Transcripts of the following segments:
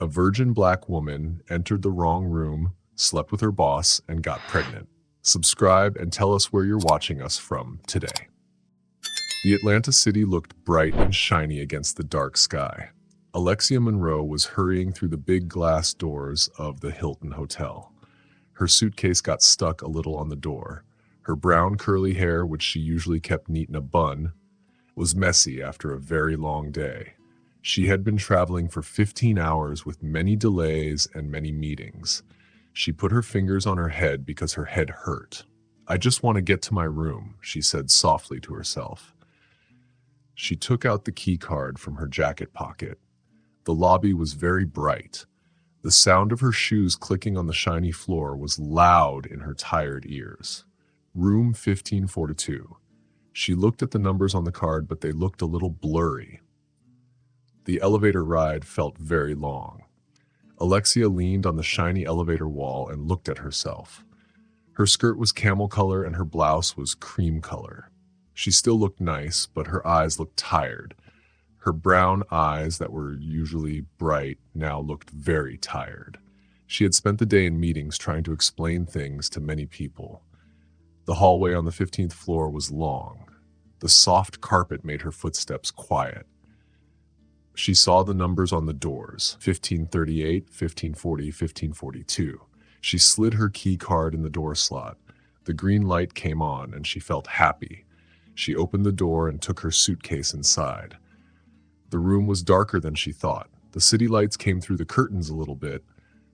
A virgin black woman entered the wrong room, slept with her boss, and got pregnant. Subscribe and tell us where you're watching us from today. The Atlanta city looked bright and shiny against the dark sky. Alexia Monroe was hurrying through the big glass doors of the Hilton Hotel. Her suitcase got stuck a little on the door. Her brown curly hair, which she usually kept neat in a bun, was messy after a very long day. She had been traveling for 15 hours with many delays and many meetings. She put her fingers on her head because her head hurt. "I just want to get to my room," she said softly to herself. She took out the key card from her jacket pocket. The lobby was very bright. The sound of her shoes clicking on the shiny floor was loud in her tired ears. Room 1542. She looked at the numbers on the card, but they looked a little blurry. The elevator ride felt very long. Alexia leaned on the shiny elevator wall and looked at herself. Her skirt was camel color and her blouse was cream color. She still looked nice, but her eyes looked tired. Her brown eyes that were usually bright now looked very tired. She had spent the day in meetings trying to explain things to many people. The hallway on the 15th floor was long. The soft carpet made her footsteps quiet. She saw the numbers on the doors, 1538, 1540, 1542. She slid her key card in the door slot. The green light came on and she felt happy. She opened the door and took her suitcase inside. The room was darker than she thought. The city lights came through the curtains a little bit.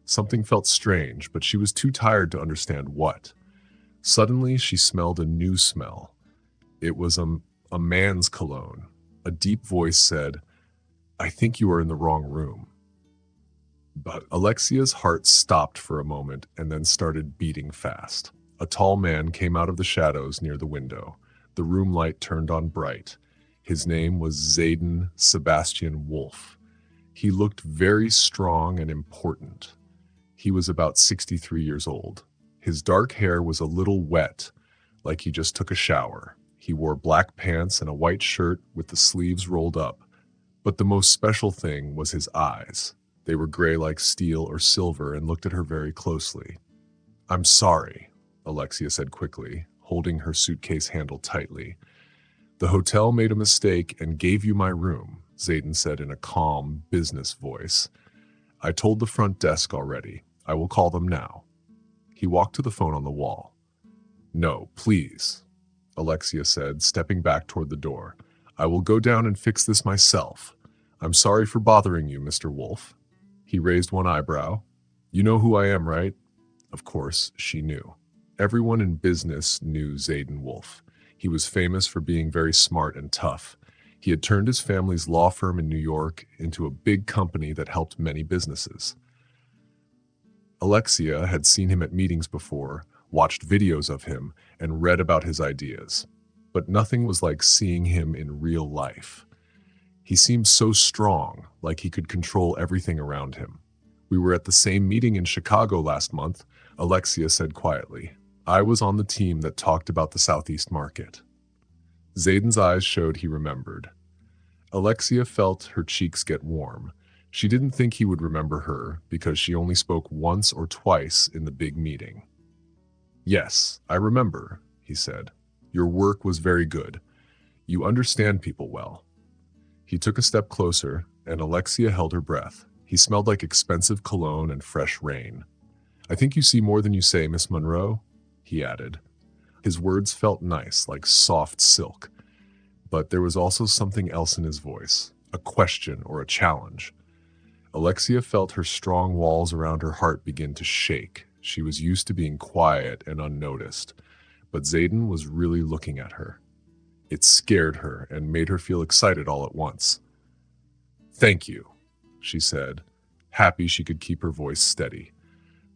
Something felt strange, but she was too tired to understand what. Suddenly, she smelled a new smell. It was a man's cologne. A deep voice said, "I think you are in the wrong room." But Alexia's heart stopped for a moment and then started beating fast. A tall man came out of the shadows near the window. The room light turned on bright. His name was Zayden Sebastian Wolf. He looked very strong and important. He was about 63 years old. His dark hair was a little wet, like he just took a shower. He wore black pants and a white shirt with the sleeves rolled up. But the most special thing was his eyes. They were gray like steel or silver and looked at her very closely. "I'm sorry," Alexia said quickly, holding her suitcase handle tightly. "The hotel made a mistake and gave you my room," Zayden said in a calm, business voice. "I told the front desk already. I will call them now." He walked to the phone on the wall. "No, please," Alexia said, stepping back toward the door. "I will go down and fix this myself. I'm sorry for bothering you, Mr. Wolf." He raised one eyebrow. "You know who I am, right?" Of course, she knew. Everyone in business knew Zayden Wolf. He was famous for being very smart and tough. He had turned his family's law firm in New York into a big company that helped many businesses. Alexia had seen him at meetings before, watched videos of him, and read about his ideas. But nothing was like seeing him in real life. He seemed so strong, like he could control everything around him. "We were at the same meeting in Chicago last month," Alexia said quietly. "I was on the team that talked about the Southeast market." Zayden's eyes showed he remembered. Alexia felt her cheeks get warm. She didn't think he would remember her because she only spoke once or twice in the big meeting. "Yes, I remember," he said. "Your work was very good. You understand people well." He took a step closer, and Alexia held her breath. He smelled like expensive cologne and fresh rain. "I think you see more than you say, Miss Monroe," he added. His words felt nice, like soft silk. But there was also something else in his voice, a question or a challenge. Alexia felt her strong walls around her heart begin to shake. She was used to being quiet and unnoticed, but Zayden was really looking at her. It scared her and made her feel excited all at once. "Thank you," she said, happy she could keep her voice steady.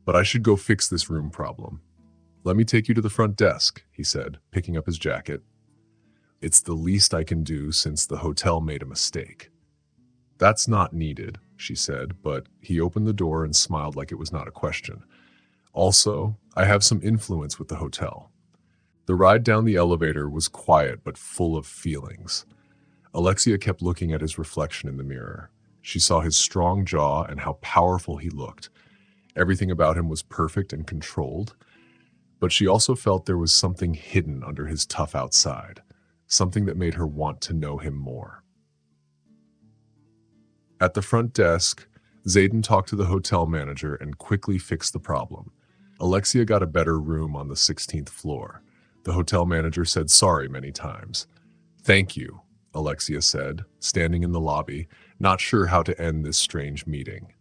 "But I should go fix this room problem." "Let me take you to the front desk," he said, picking up his jacket. "It's the least I can do since the hotel made a mistake." "That's not needed," she said, but he opened the door and smiled like it was not a question. "Also, I have some influence with the hotel." The ride down the elevator was quiet but full of feelings. Alexia kept looking at his reflection in the mirror. She saw his strong jaw and how powerful he looked. Everything about him was perfect and controlled, but she also felt there was something hidden under his tough outside, something that made her want to know him more. At the front desk, Zayden talked to the hotel manager and quickly fixed the problem. Alexia got a better room on the 16th floor. The hotel manager said sorry many times. "Thank you," Alexia said, standing in the lobby, not sure how to end this strange meeting.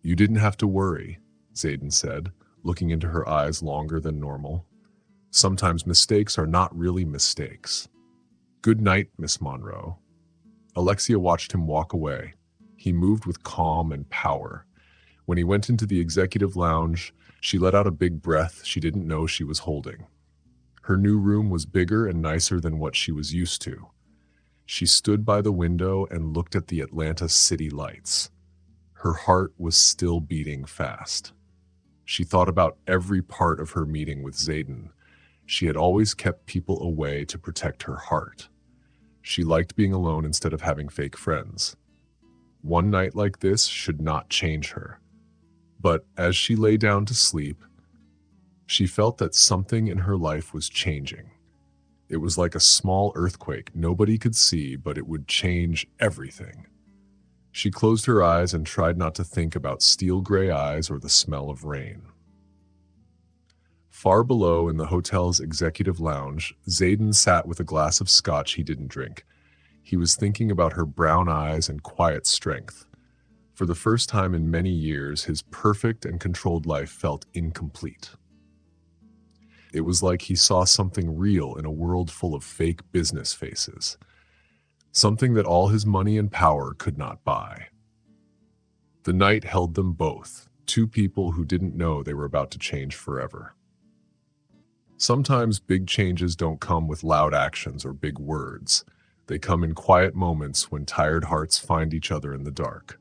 "You didn't have to worry," Zayden said, looking into her eyes longer than normal. "Sometimes mistakes are not really mistakes." "Good night, Miss Monroe." Alexia watched him walk away. He moved with calm and power. When he went into the executive lounge, she let out a big breath she didn't know she was holding. Her new room was bigger and nicer than what she was used to. She stood by the window and looked at the Atlanta city lights. Her heart was still beating fast. She thought about every part of her meeting with Zayden. She had always kept people away to protect her heart. She liked being alone instead of having fake friends. One night like this should not change her. But as she lay down to sleep, she felt that something in her life was changing. It was like a small earthquake nobody could see, but it would change everything. She closed her eyes and tried not to think about steel gray eyes or the smell of rain. Far below in the hotel's executive lounge, Zayden sat with a glass of scotch he didn't drink. He was thinking about her brown eyes and quiet strength. For the first time in many years, his perfect and controlled life felt incomplete. It was like he saw something real in a world full of fake business faces. Something that all his money and power could not buy. The night held them both, two people who didn't know they were about to change forever. Sometimes big changes don't come with loud actions or big words. They come in quiet moments when tired hearts find each other in the dark.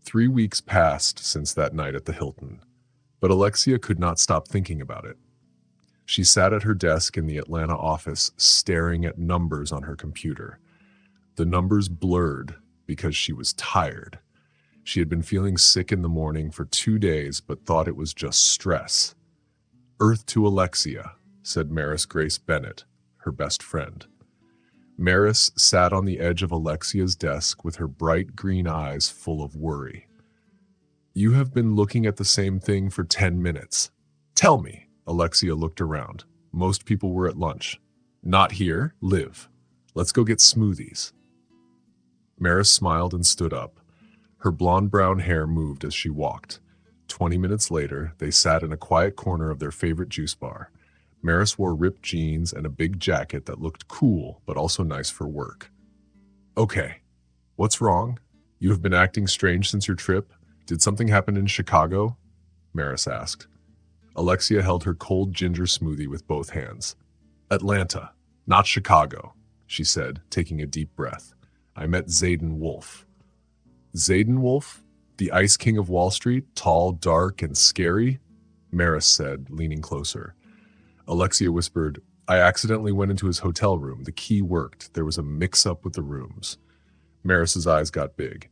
3 weeks passed since that night at the Hilton, but Alexia could not stop thinking about it. She sat at her desk in the Atlanta office, staring at numbers on her computer. The numbers blurred because she was tired. She had been feeling sick in the morning for 2 days, but thought it was just stress. "Earth to Alexia," said Maris Grace Bennett, her best friend. Maris sat on the edge of Alexia's desk with her bright green eyes full of worry. "You have been looking at the same thing for 10 minutes. Tell me." Alexia looked around. Most people were at lunch. "Not here, Liv. Let's go get smoothies." Maris smiled and stood up. Her blonde-brown hair moved as she walked. 20 minutes later, they sat in a quiet corner of their favorite juice bar. Maris wore ripped jeans and a big jacket that looked cool, but also nice for work. "Okay, what's wrong? You have been acting strange since your trip. Did something happen in Chicago?" Maris asked. Alexia held her cold ginger smoothie with both hands. "Atlanta, not Chicago," she said, taking a deep breath. "I met Zayden Wolf." "Zayden Wolf? The Ice King of Wall Street, tall, dark, and scary?" Maris said, leaning closer. Alexia whispered, "I accidentally went into his hotel room. The key worked. There was a mix-up with the rooms." Maris's eyes got big.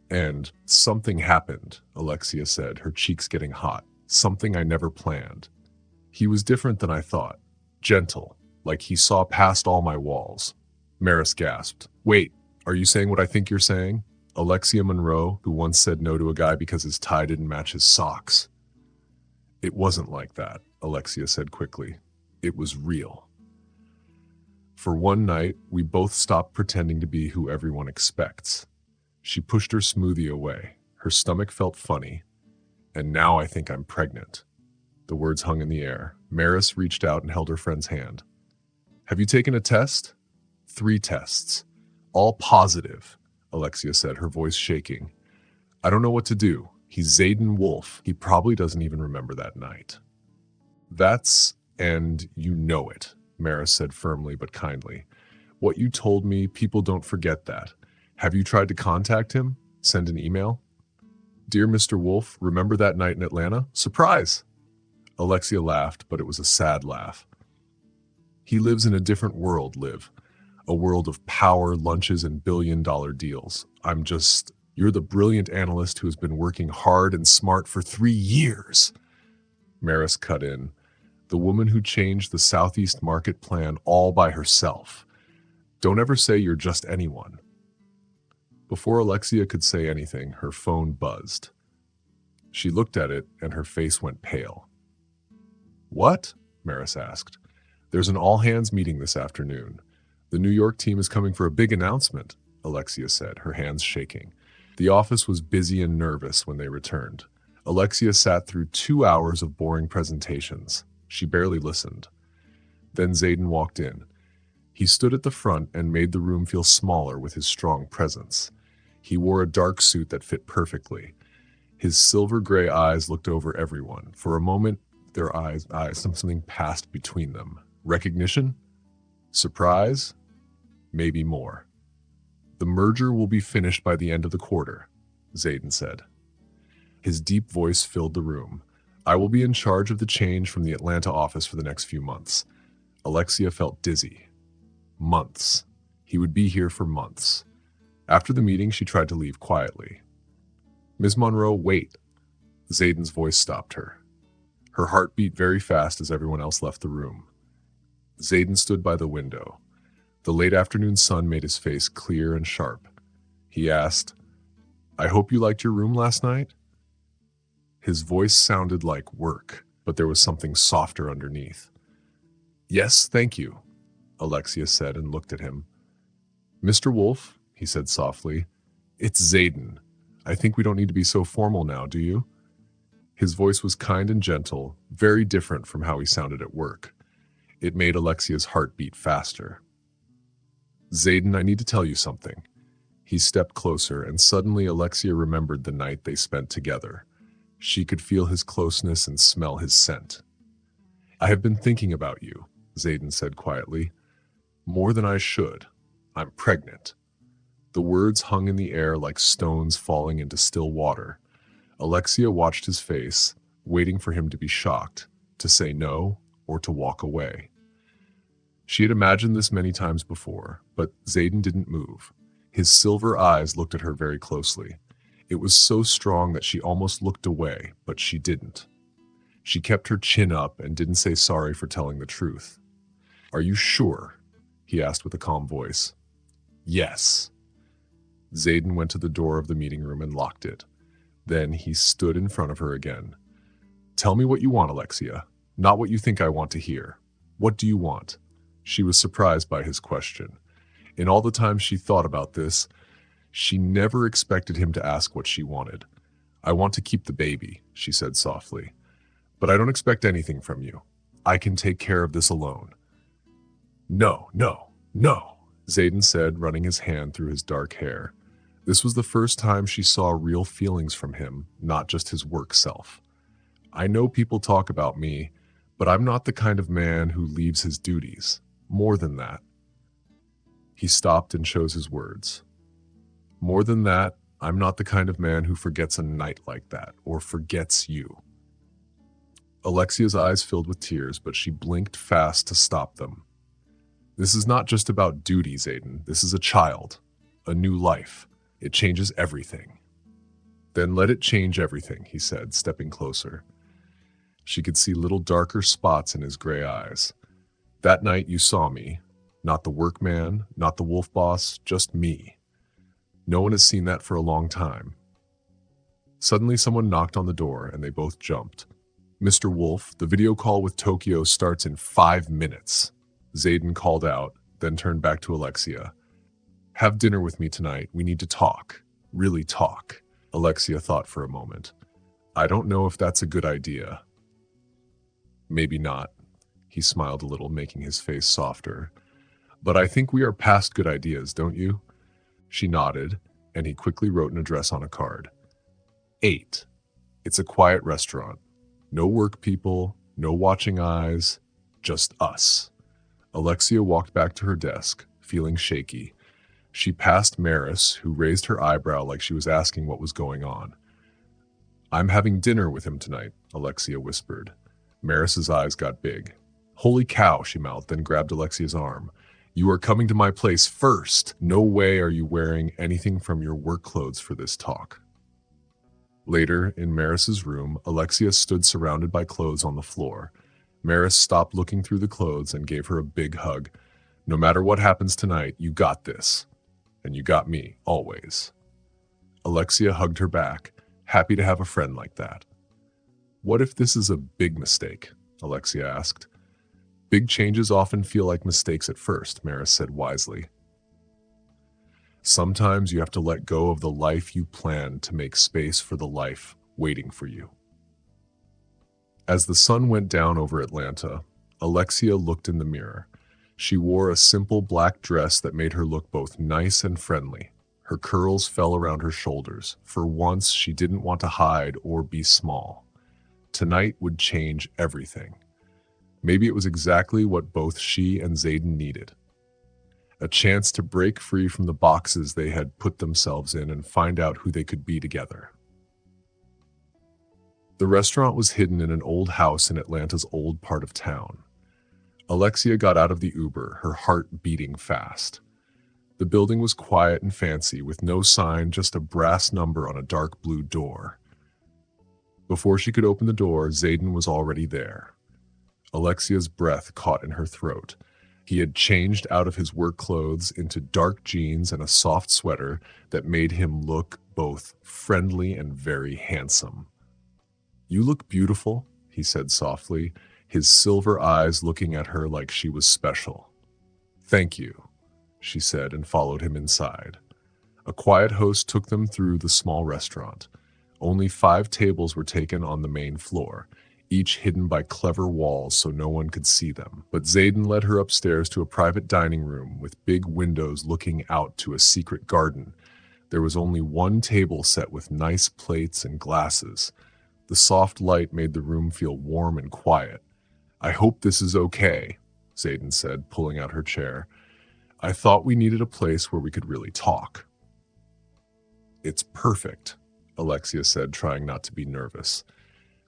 "And something happened," Alexia said, her cheeks getting hot. "Something I never planned. He was different than I thought. Gentle, like he saw past all my walls." Maris gasped. "Wait, are you saying what I think you're saying? Alexia Monroe, who once said no to a guy because his tie didn't match his socks." "It wasn't like that," Alexia said quickly. "It was real. For one night, we both stopped pretending to be who everyone expects." She pushed her smoothie away. Her stomach felt funny. "And now I think I'm pregnant." The words hung in the air. Maris reached out and held her friend's hand. "Have you taken a test?" 3 tests. All positive," Alexia said, her voice shaking. "I don't know what to do. He's Zayden Wolf. He probably doesn't even remember that night." And you know it," Maris said firmly but kindly. "What you told me, people don't forget that. Have you tried to contact him? Send an email?" "Dear Mr. Wolf, remember that night in Atlanta? Surprise!" Alexia laughed, but it was a sad laugh. "He lives in a different world, Liv. A world of power, lunches, and billion-dollar deals. You're the brilliant analyst who has been working hard and smart for 3 years. Maris cut in. The woman who changed the Southeast market plan all by herself. Don't ever say you're just anyone. Before Alexia could say anything, her phone buzzed. She looked at it and her face went pale. What? Maris asked. There's an all-hands meeting this afternoon. The New York team is coming for a big announcement, Alexia said, her hands shaking. The office was busy and nervous when they returned. Alexia sat through 2 hours of boring presentations. She barely listened. Then Zayden walked in. He stood at the front and made the room feel smaller with his strong presence. He wore a dark suit that fit perfectly. His silver-gray eyes looked over everyone. For a moment, something passed between them. Recognition? Surprise? Maybe more. The merger will be finished by the end of the quarter, Zayden said. His deep voice filled the room. I will be in charge of the change from the Atlanta office for the next few months. Alexia felt dizzy. Months. He would be here for months. After the meeting, she tried to leave quietly. Ms. Monroe, wait. Zayden's voice stopped her. Her heart beat very fast as everyone else left the room. Zayden stood by the window. The late afternoon sun made his face clear and sharp. He asked, I hope you liked your room last night? His voice sounded like work, but there was something softer underneath. Yes, thank you, Alexia said and looked at him. Mr. Wolf, he said softly, it's Zayden. I think we don't need to be so formal now, do you? His voice was kind and gentle, very different from how he sounded at work. It made Alexia's heart beat faster. Zayden, I need to tell you something. He stepped closer, and suddenly Alexia remembered the night they spent together. She could feel his closeness and smell his scent. I have been thinking about you, Zayden said quietly. More than I should. I'm pregnant. The words hung in the air like stones falling into still water. Alexia watched his face, waiting for him to be shocked, to say no, or to walk away. She had imagined this many times before, but Zayden didn't move. His silver eyes looked at her very closely. It was so strong that she almost looked away, but she didn't. She kept her chin up and didn't say sorry for telling the truth. Are you sure? He asked with a calm voice. Yes. Zayden went to the door of the meeting room and locked it. Then he stood in front of her again. Tell me what you want, Alexia. Not what you think I want to hear. What do you want? She was surprised by his question. In all the time she thought about this, she never expected him to ask what she wanted. I want to keep the baby, she said softly. But I don't expect anything from you. I can take care of this alone. No, Zayden said, running his hand through his dark hair. This was the first time she saw real feelings from him, not just his work self. I know people talk about me, but I'm not the kind of man who leaves his duties. More than that. He stopped and chose his words. More than that, I'm not the kind of man who forgets a night like that, or forgets you. Alexia's eyes filled with tears, but she blinked fast to stop them. This is not just about duty, Zayden. This is a child, a new life. It changes everything. Then let it change everything, he said, stepping closer. She could see little darker spots in his gray eyes. That night you saw me, not the workman, not the wolf boss, just me. No one has seen that for a long time. Suddenly someone knocked on the door and they both jumped. Mr. Wolf, the video call with Tokyo starts in 5 minutes. Zayden called out, then turned back to Alexia. Have dinner with me tonight. We need to talk. Really talk. Alexia thought for a moment. I don't know if that's a good idea. Maybe not. He smiled a little, making his face softer. But I think we are past good ideas, don't you? She nodded, and he quickly wrote an address on a card. 8. It's a quiet restaurant. No work people, no watching eyes, just us. Alexia walked back to her desk, feeling shaky. She passed Maris, who raised her eyebrow like she was asking what was going on. I'm having dinner with him tonight, Alexia whispered. Maris's eyes got big. Holy cow, she mouthed, then grabbed Alexia's arm. You are coming to my place first. No way are you wearing anything from your work clothes for this talk. Later, in Maris's room, Alexia stood surrounded by clothes on the floor. Maris stopped looking through the clothes and gave her a big hug. No matter what happens tonight, you got this. And you got me, always. Alexia hugged her back, happy to have a friend like that. What if this is a big mistake? Alexia asked. Big changes often feel like mistakes at first, Maris said wisely. Sometimes you have to let go of the life you planned to make space for the life waiting for you. As the sun went down over Atlanta, Alexia looked in the mirror. She wore a simple black dress that made her look both nice and friendly. Her curls fell around her shoulders. For once, she didn't want to hide or be small. Tonight would change everything. Maybe it was exactly what both she and Zayden needed. A chance to break free from the boxes they had put themselves in and find out who they could be together. The restaurant was hidden in an old house in Atlanta's old part of town. Alexia got out of the Uber, her heart beating fast. The building was quiet and fancy, with no sign, just a brass number on a dark blue door. Before she could open the door, Zayden was already there. Alexia's breath caught in her throat. He had changed out of his work clothes into dark jeans and a soft sweater that made him look both friendly and very handsome. "You look beautiful," he said softly, his silver eyes looking at her like she was special. "Thank you," she said, and followed him inside. A quiet host took them through the small restaurant. Only 5 tables were taken on the main floor, each hidden by clever walls so no one could see them. But Zayden led her upstairs to a private dining room with big windows looking out to a secret garden. There was only one table set with nice plates and glasses. The soft light made the room feel warm and quiet. "I hope this is okay," Zayden said, pulling out her chair. "I thought we needed a place where we could really talk." "It's perfect," Alexia said, trying not to be nervous.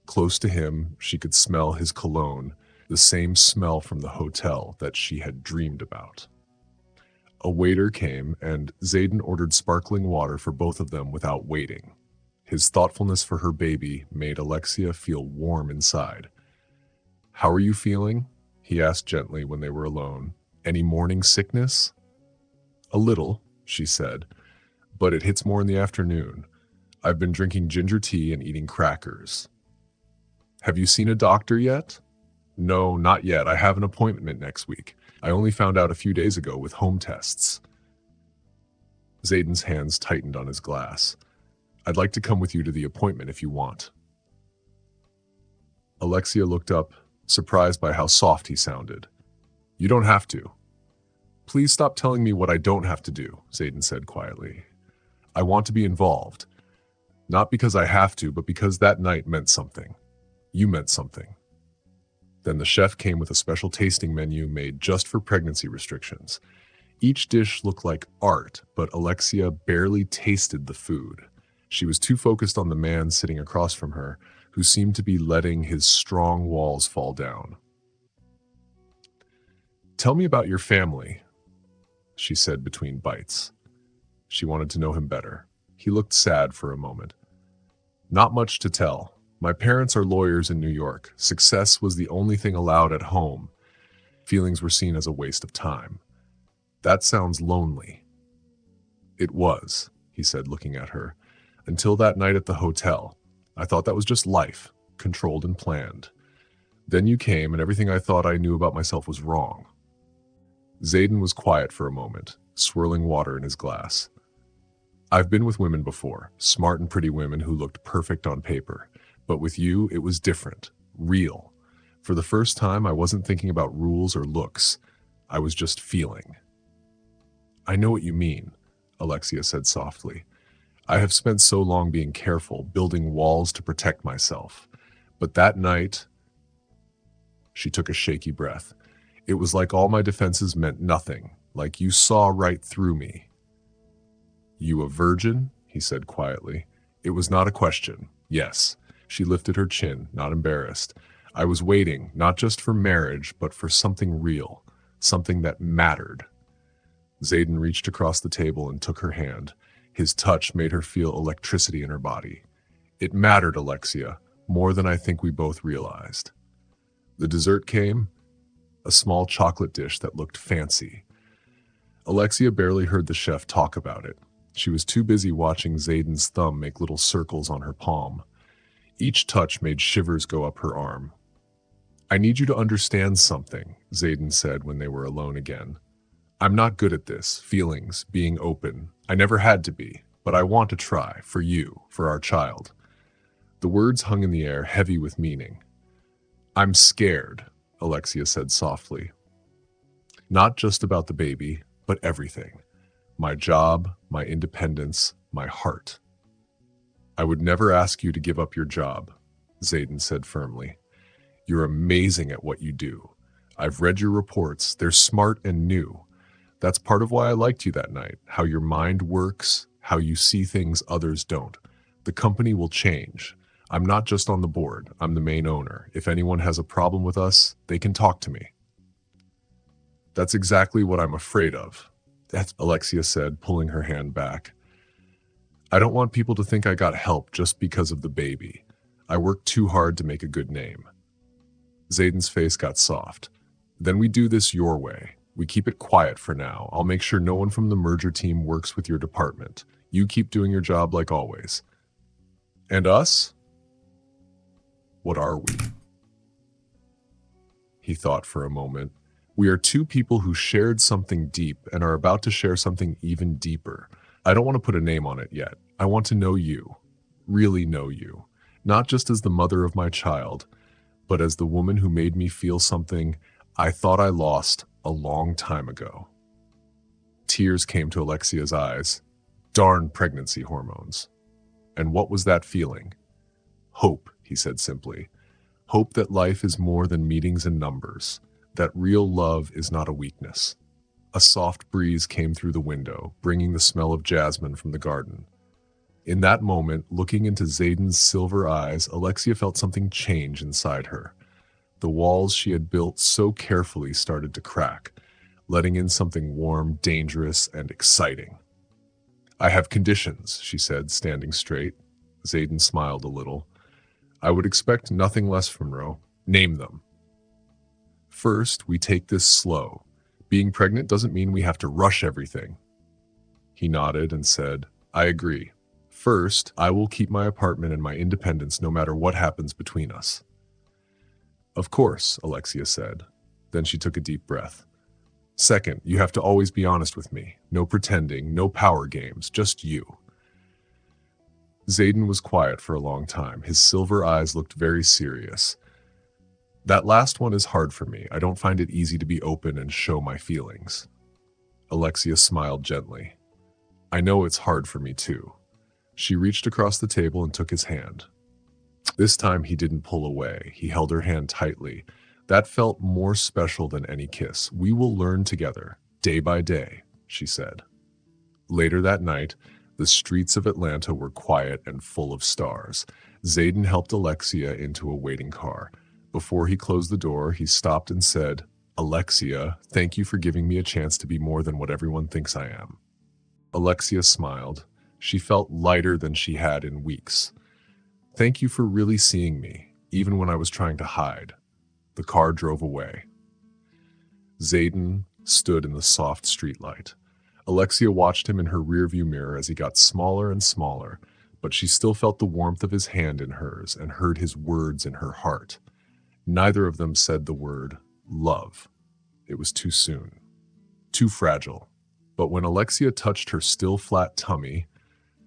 Close to him, she could smell his cologne, the same smell from the hotel that she had dreamed about. A waiter came, and Zayden ordered sparkling water for both of them without waiting. His thoughtfulness for her baby made Alexia feel warm inside. "How are you feeling?" he asked gently when they were alone. "Any morning sickness?" "A little," she said, "but it hits more in the afternoon. I've been drinking ginger tea and eating crackers." "Have you seen a doctor yet?" "No, not yet. I have an appointment next week. I only found out a few days ago with home tests." Zayden's hands tightened on his glass. "I'd like to come with you to the appointment if you want." Alexia looked up, surprised by how soft he sounded. "You don't have to." "Please stop telling me what I don't have to do," Zayden said quietly. "I want to be involved. Not because I have to, but because that night meant something. You meant something." Then the chef came with a special tasting menu made just for pregnancy restrictions. Each dish looked like art, but Alexia barely tasted the food. She was too focused on the man sitting across from her, who seemed to be letting his strong walls fall down. "Tell me about your family," she said between bites. She wanted to know him better. He looked sad for a moment. "Not much to tell. My parents are lawyers in New York. Success was the only thing allowed at home. Feelings were seen as a waste of time." "That sounds lonely." "It was," he said, looking at her. "Until that night at the hotel. I thought that was just life, controlled and planned. Then you came, and everything I thought I knew about myself was wrong." Zayden was quiet for a moment, swirling water in his glass. "I've been with women before, smart and pretty women who looked perfect on paper. But with you, it was different, real. For the first time, I wasn't thinking about rules or looks. I was just feeling." "I know what you mean," Alexia said softly. "I have spent so long being careful, building walls to protect myself. But that night," she took a shaky breath, "it was like all my defenses meant nothing, like you saw right through me." "You a virgin?" he said quietly. It was not a question. "Yes." She lifted her chin, not embarrassed. "I was waiting, not just for marriage, but for something real, something that mattered." Zayden reached across the table and took her hand. His touch made her feel electricity in her body. It mattered, Alexia, more than I think we both realized. The dessert came, a small chocolate dish that looked fancy. Alexia barely heard the chef talk about it. She was too busy watching Zayden's thumb make little circles on her palm. Each touch made shivers go up her arm. I need you to understand something, Zayden said when they were alone again. I'm not good at this, feelings, being open. I never had to be, but I want to try, for you, for our child. The words hung in the air, heavy with meaning. I'm scared, Alexia said softly. Not just about the baby, but everything. My job, my independence, my heart. I would never ask you to give up your job, Zayden said firmly. You're amazing at what you do. I've read your reports. They're smart and new. That's part of why I liked you that night, how your mind works, how you see things others don't. The company will change. I'm not just on the board. I'm the main owner. If anyone has a problem with us, they can talk to me. That's exactly what I'm afraid of, Alexia said, pulling her hand back. I don't want people to think I got help just because of the baby. I worked too hard to make a good name. Zayden's face got soft. Then we do this your way. We keep it quiet for now. I'll make sure no one from the merger team works with your department. You keep doing your job like always. And us? What are we? He thought for a moment. We are two people who shared something deep and are about to share something even deeper. I don't want to put a name on it yet. I want to know you, really know you, not just as the mother of my child, but as the woman who made me feel something I thought I lost a long time ago. Tears came to Alexia's eyes. Darn pregnancy hormones. And what was that feeling? Hope, he said simply. Hope that life is more than meetings and numbers, that real love is not a weakness. A soft breeze came through the window, bringing the smell of jasmine from the garden. In that moment, looking into Zayden's silver eyes, Alexia felt something change inside her. The walls she had built so carefully started to crack, letting in something warm, dangerous, and exciting. I have conditions, she said, standing straight. Zayden smiled a little. I would expect nothing less from Ro. Name them. First, we take this slow. Being pregnant doesn't mean we have to rush everything. He nodded and said, I agree. First, I will keep my apartment and my independence no matter what happens between us. Of course, Alexia said. Then she took a deep breath. Second, you have to always be honest with me. No pretending, no power games, just you. Zayden was quiet for a long time. His silver eyes looked very serious. That last one is hard for me. I don't find it easy to be open and show my feelings. Alexia smiled gently. I know it's hard for me too. She reached across the table and took his hand. This time he didn't pull away. He held her hand tightly. That felt more special than any kiss. We will learn together, day by day, she said. Later that night, the streets of Atlanta were quiet and full of stars. Zayden helped Alexia into a waiting car. Before he closed the door, he stopped and said, Alexia, thank you for giving me a chance to be more than what everyone thinks I am. Alexia smiled. She felt lighter than she had in weeks. Thank you for really seeing me, even when I was trying to hide. The car drove away. Zayden stood in the soft streetlight. Alexia watched him in her rearview mirror as he got smaller and smaller, but she still felt the warmth of his hand in hers and heard his words in her heart. Neither of them said the word love. It was too soon, too fragile. But when Alexia touched her still flat tummy,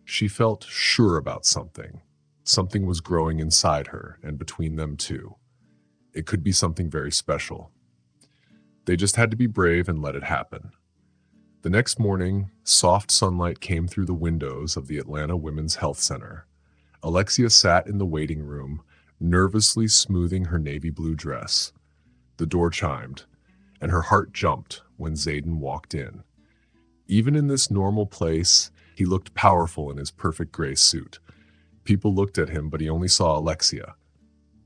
she felt sure about something. Something was growing inside her and between them too. It could be something very special. They just had to be brave and let it happen. The next morning, soft sunlight came through the windows of the Atlanta Women's Health Center. Alexia sat in the waiting room, nervously smoothing her navy blue dress. The door chimed, and her heart jumped when Zayden walked in. Even in this normal place, he looked powerful in his perfect gray suit. People looked at him, but he only saw Alexia.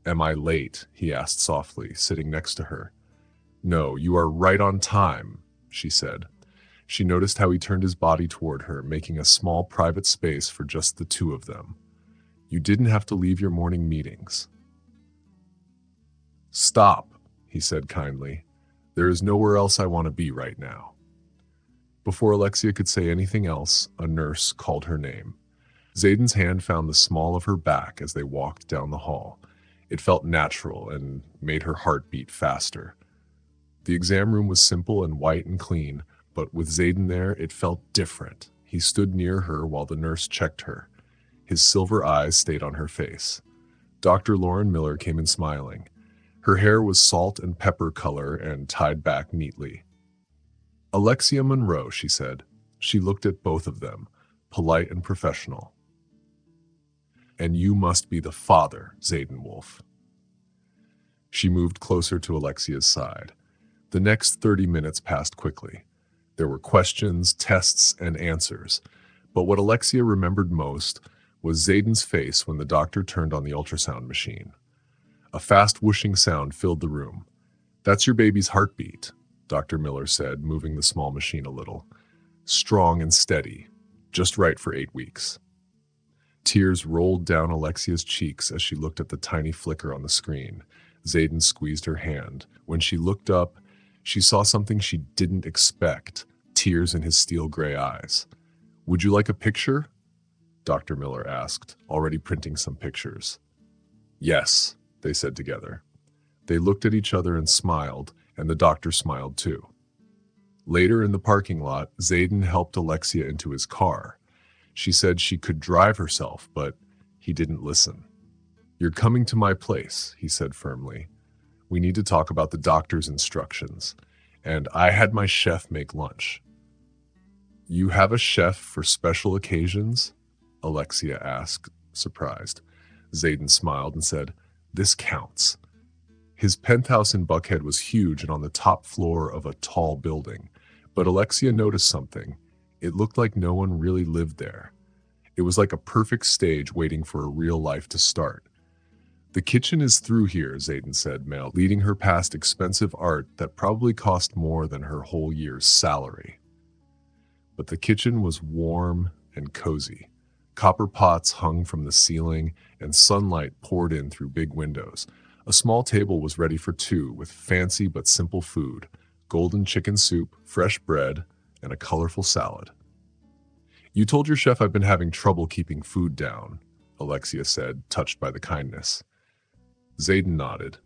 Am I late? He asked softly, sitting next to her. No, you are right on time, she said. She noticed how he turned his body toward her, making a small private space for just the two of them. You didn't have to leave your morning meetings. Stop, he said kindly. There is nowhere else I want to be right now. Before Alexia could say anything else, a nurse called her name. Zayden's hand found the small of her back as they walked down the hall. It felt natural and made her heart beat faster. The exam room was simple and white and clean, but with Zayden there, it felt different. He stood near her while the nurse checked her. His silver eyes stayed on her face. Dr. Lauren Miller came in smiling. Her hair was salt and pepper color and tied back neatly. Alexia Monroe, she said. She looked at both of them, polite and professional. And you must be the father, Zayden Wolf. She moved closer to Alexia's side. The next 30 minutes passed quickly. There were questions, tests, and answers. But what Alexia remembered most was Zayden's face when the doctor turned on the ultrasound machine. A fast whooshing sound filled the room. That's your baby's heartbeat, Dr. Miller said, moving the small machine a little. Strong and steady, just right for 8 weeks. Tears rolled down Alexia's cheeks as she looked at the tiny flicker on the screen. Zayden squeezed her hand. When she looked up, she saw something she didn't expect, tears in his steel gray eyes. Would you like a picture? Dr. Miller asked, already printing some pictures. Yes, they said together. They looked at each other and smiled, and the doctor smiled too. Later in the parking lot, Zayden helped Alexia into his car. She said she could drive herself, but he didn't listen. You're coming to my place, he said firmly. We need to talk about the doctor's instructions. And I had my chef make lunch. You have a chef for special occasions? Alexia asked, surprised. Zayden smiled and said, This counts. His penthouse in Buckhead was huge and on the top floor of a tall building. But Alexia noticed something. It looked like no one really lived there. It was like a perfect stage waiting for a real life to start. The kitchen is through here, Zayden said, leading her past expensive art that probably cost more than her whole year's salary. But the kitchen was warm and cozy. Copper pots hung from the ceiling, and sunlight poured in through big windows. A small table was ready for two, with fancy but simple food, golden chicken soup, fresh bread, and a colorful salad. You told your chef I've been having trouble keeping food down, Alexia said, touched by the kindness. Zayden nodded.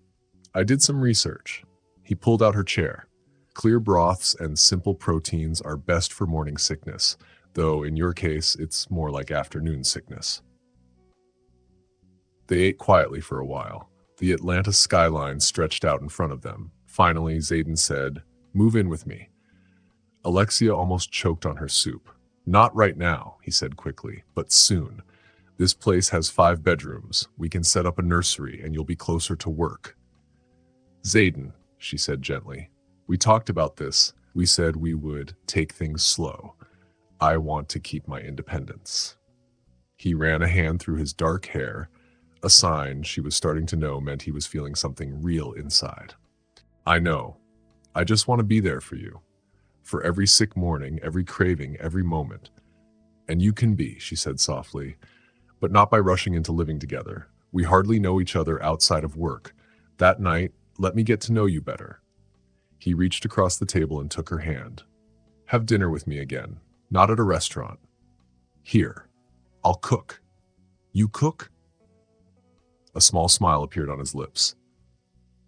I did some research. He pulled out her chair. Clear broths and simple proteins are best for morning sickness, though in your case, it's more like afternoon sickness. They ate quietly for a while. The Atlanta skyline stretched out in front of them. Finally, Zayden said, Move in with me. Alexia almost choked on her soup. Not right now, he said quickly, but soon. This place has 5 bedrooms. We can set up a nursery and you'll be closer to work. Zayden, she said gently, we talked about this. We said we would take things slow. I want to keep my independence. He ran a hand through his dark hair, a sign she was starting to know meant he was feeling something real inside. I know. I just want to be there for you. For every sick morning, every craving, every moment. And you can be, she said softly, but not by rushing into living together. We hardly know each other outside of work. That night, let me get to know you better. He reached across the table and took her hand. Have dinner with me again, not at a restaurant. Here, I'll cook. You cook? A small smile appeared on his lips.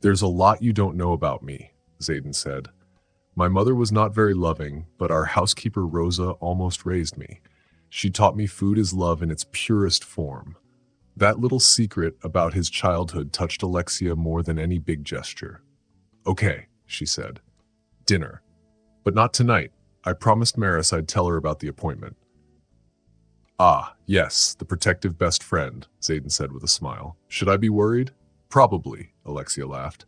There's a lot you don't know about me, Zayden said. My mother was not very loving, but our housekeeper Rosa almost raised me. She taught me food is love in its purest form. That little secret about his childhood touched Alexia more than any big gesture. Okay, she said. Dinner. But not tonight. I promised Maris I'd tell her about the appointment. Ah, yes, the protective best friend, Zayden said with a smile. Should I be worried? Probably, Alexia laughed.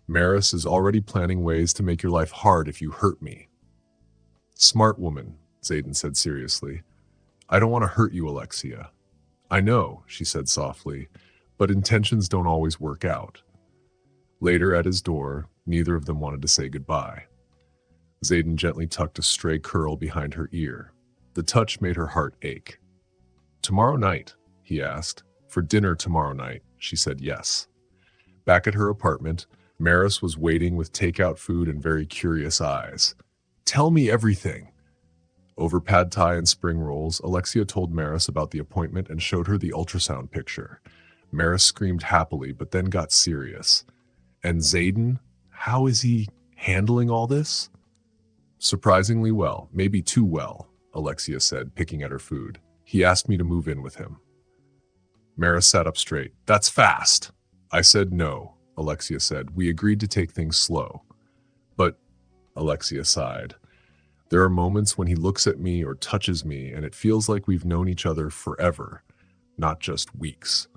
Maris is already planning ways to make your life hard if you hurt me. Smart woman, Zayden said seriously. I don't want to hurt you, Alexia. I know, she said softly, but intentions don't always work out. Later at his door, neither of them wanted to say goodbye. Zayden gently tucked a stray curl behind her ear. The touch made her heart ache. "Tomorrow night?" he asked. "For dinner tomorrow night," she said yes. Back at her apartment, Maris was waiting with takeout food and very curious eyes. "Tell me everything." Over pad thai and spring rolls, Alexia told Maris about the appointment and showed her the ultrasound picture. Maris screamed happily, but then got serious. "And Zayden? How is he handling all this?" "Surprisingly well, maybe too well," Alexia said, picking at her food. "He asked me to move in with him." Maris sat up straight. "That's fast." "I said no," Alexia said. "We agreed to take things slow." "But," Alexia sighed, "there are moments when he looks at me or touches me and it feels like we've known each other forever, not just weeks."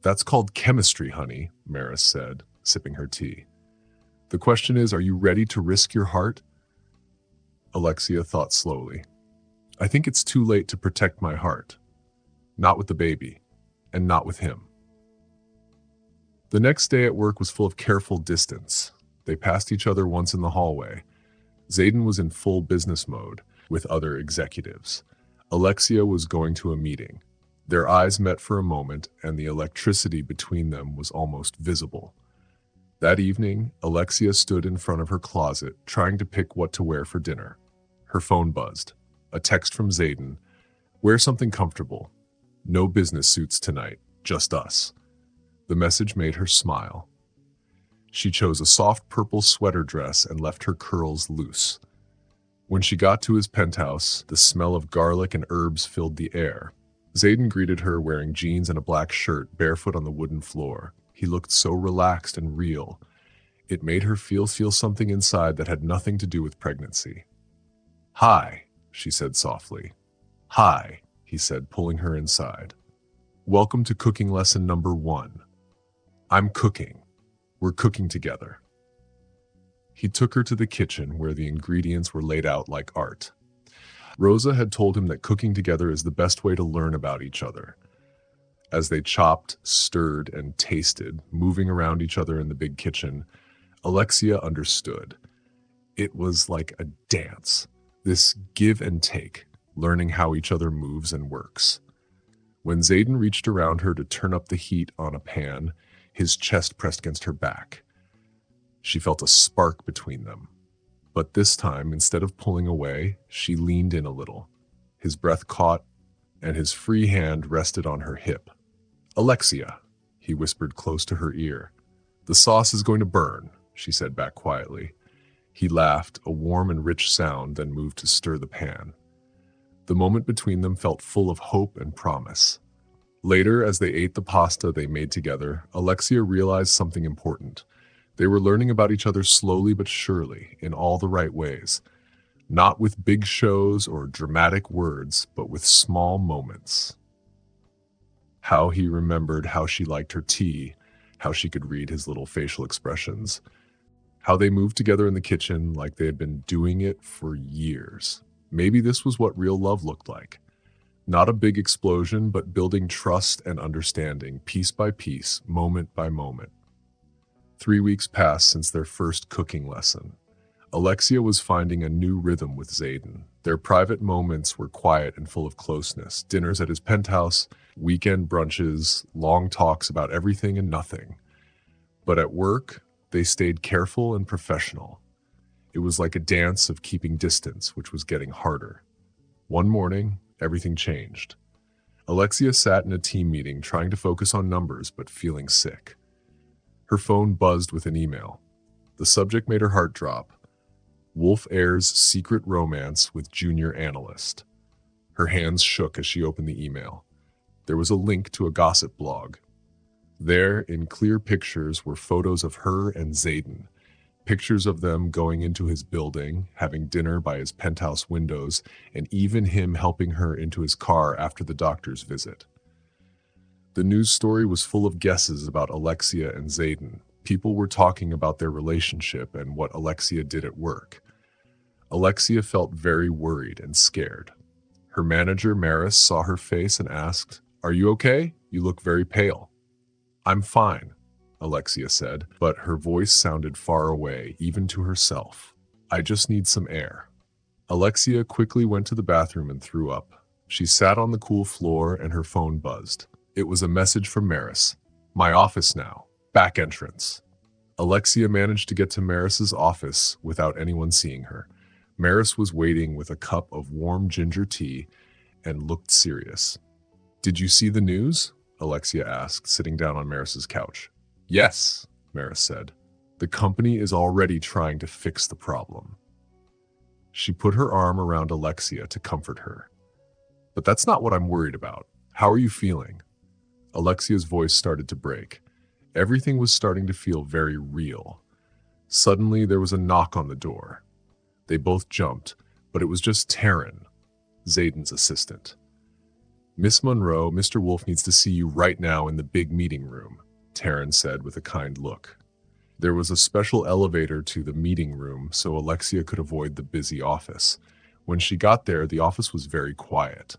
"That's called chemistry, honey," Maris said, sipping her tea. "The question is, are you ready to risk your heart?" Alexia thought slowly. "I think it's too late to protect my heart. Not with the baby, and not with him." The next day at work was full of careful distance. They passed each other once in the hallway. Zayden was in full business mode with other executives. Alexia was going to a meeting. Their eyes met for a moment, and the electricity between them was almost visible. That evening, Alexia stood in front of her closet, trying to pick what to wear for dinner. Her phone buzzed. A text from Zayden. "Wear something comfortable. No business suits tonight, just us." The message made her smile. She chose a soft purple sweater dress and left her curls loose. When she got to his penthouse, the smell of garlic and herbs filled the air. Zayden greeted her wearing jeans and a black shirt, barefoot on the wooden floor. He looked so relaxed and real. It made her feel something inside that had nothing to do with pregnancy. "Hi," she said softly. "Hi," he said, pulling her inside. "Welcome to cooking lesson number 1. I'm cooking. We're cooking together." He took her to the kitchen where the ingredients were laid out like art. Rosa had told him that cooking together is the best way to learn about each other. As they chopped, stirred, and tasted, moving around each other in the big kitchen, Alexia understood. It was like a dance, this give and take, learning how each other moves and works. When Zayden reached around her to turn up the heat on a pan, his chest pressed against her back. She felt a spark between them. But this time, instead of pulling away, she leaned in a little. His breath caught, and his free hand rested on her hip. "Alexia," he whispered close to her ear. "The sauce is going to burn," she said back quietly. He laughed, a warm and rich sound, then moved to stir the pan. The moment between them felt full of hope and promise. Later, as they ate the pasta they made together, Alexia realized something important. They were learning about each other slowly but surely, in all the right ways. Not with big shows or dramatic words, but with small moments. How he remembered how she liked her tea, how she could read his little facial expressions, how they moved together in the kitchen like they had been doing it for years. Maybe this was what real love looked like. Not a big explosion, but building trust and understanding, piece by piece, moment by moment. 3 weeks passed since their first cooking lesson. Alexia was finding a new rhythm with Zayden. Their private moments were quiet and full of closeness. Dinners at his penthouse, weekend brunches, long talks about everything and nothing. But at work, they stayed careful and professional. It was like a dance of keeping distance, which was getting harder. One morning, everything changed. Alexia sat in a team meeting trying to focus on numbers but feeling sick. Her phone buzzed with an email. The subject made her heart drop. Wolf Ayers' secret romance with junior analyst. Her hands shook as she opened the email. There was a link to a gossip blog. There, in clear pictures, were photos of her and Zayden. Pictures of them going into his building, having dinner by his penthouse windows, and even him helping her into his car after the doctor's visit. The news story was full of guesses about Alexia and Zayden. People were talking about their relationship and what Alexia did at work. Alexia felt very worried and scared. Her manager, Maris, saw her face and asked, "Are you okay? You look very pale." "I'm fine," Alexia said, but her voice sounded far away, even to herself. I just need some air. Alexia quickly went to the bathroom and threw up. She sat on the cool floor and her phone buzzed. It was a message from Maris. My office now. Back entrance. Alexia managed to get to Maris's office without anyone seeing her. Maris was waiting with a cup of warm ginger tea and looked serious. Did you see the news? Alexia asked, sitting down on Maris's couch. Yes, Maris said. The company is already trying to fix the problem. She put her arm around Alexia to comfort her. But that's not what I'm worried about. How are you feeling? Alexia's voice started to break. Everything was starting to feel very real. Suddenly, there was a knock on the door. They both jumped, but it was just Taryn, Zayden's assistant. Miss Monroe, Mr. Wolf needs to see you right now in the big meeting room, Taryn said with a kind look. There was a special elevator to the meeting room so Alexia could avoid the busy office. When she got there, the office was very quiet.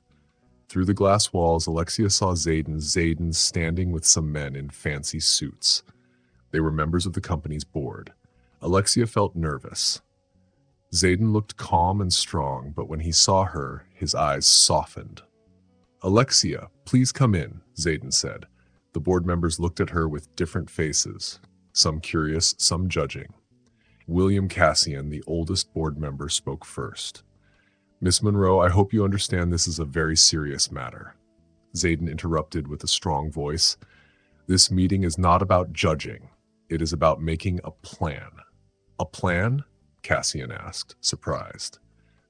Through the glass walls, Alexia saw Zayden standing with some men in fancy suits. They were members of the company's board. Alexia felt nervous. Zayden looked calm and strong, but when he saw her, his eyes softened. Alexia, please come in, Zayden said. The board members looked at her with different faces, some curious, some judging. William Cassian, the oldest board member, spoke first. Miss Monroe, I hope you understand this is a very serious matter. Zayden interrupted with a strong voice. This meeting is not about judging. It is about making a plan. A plan? Cassian asked, surprised.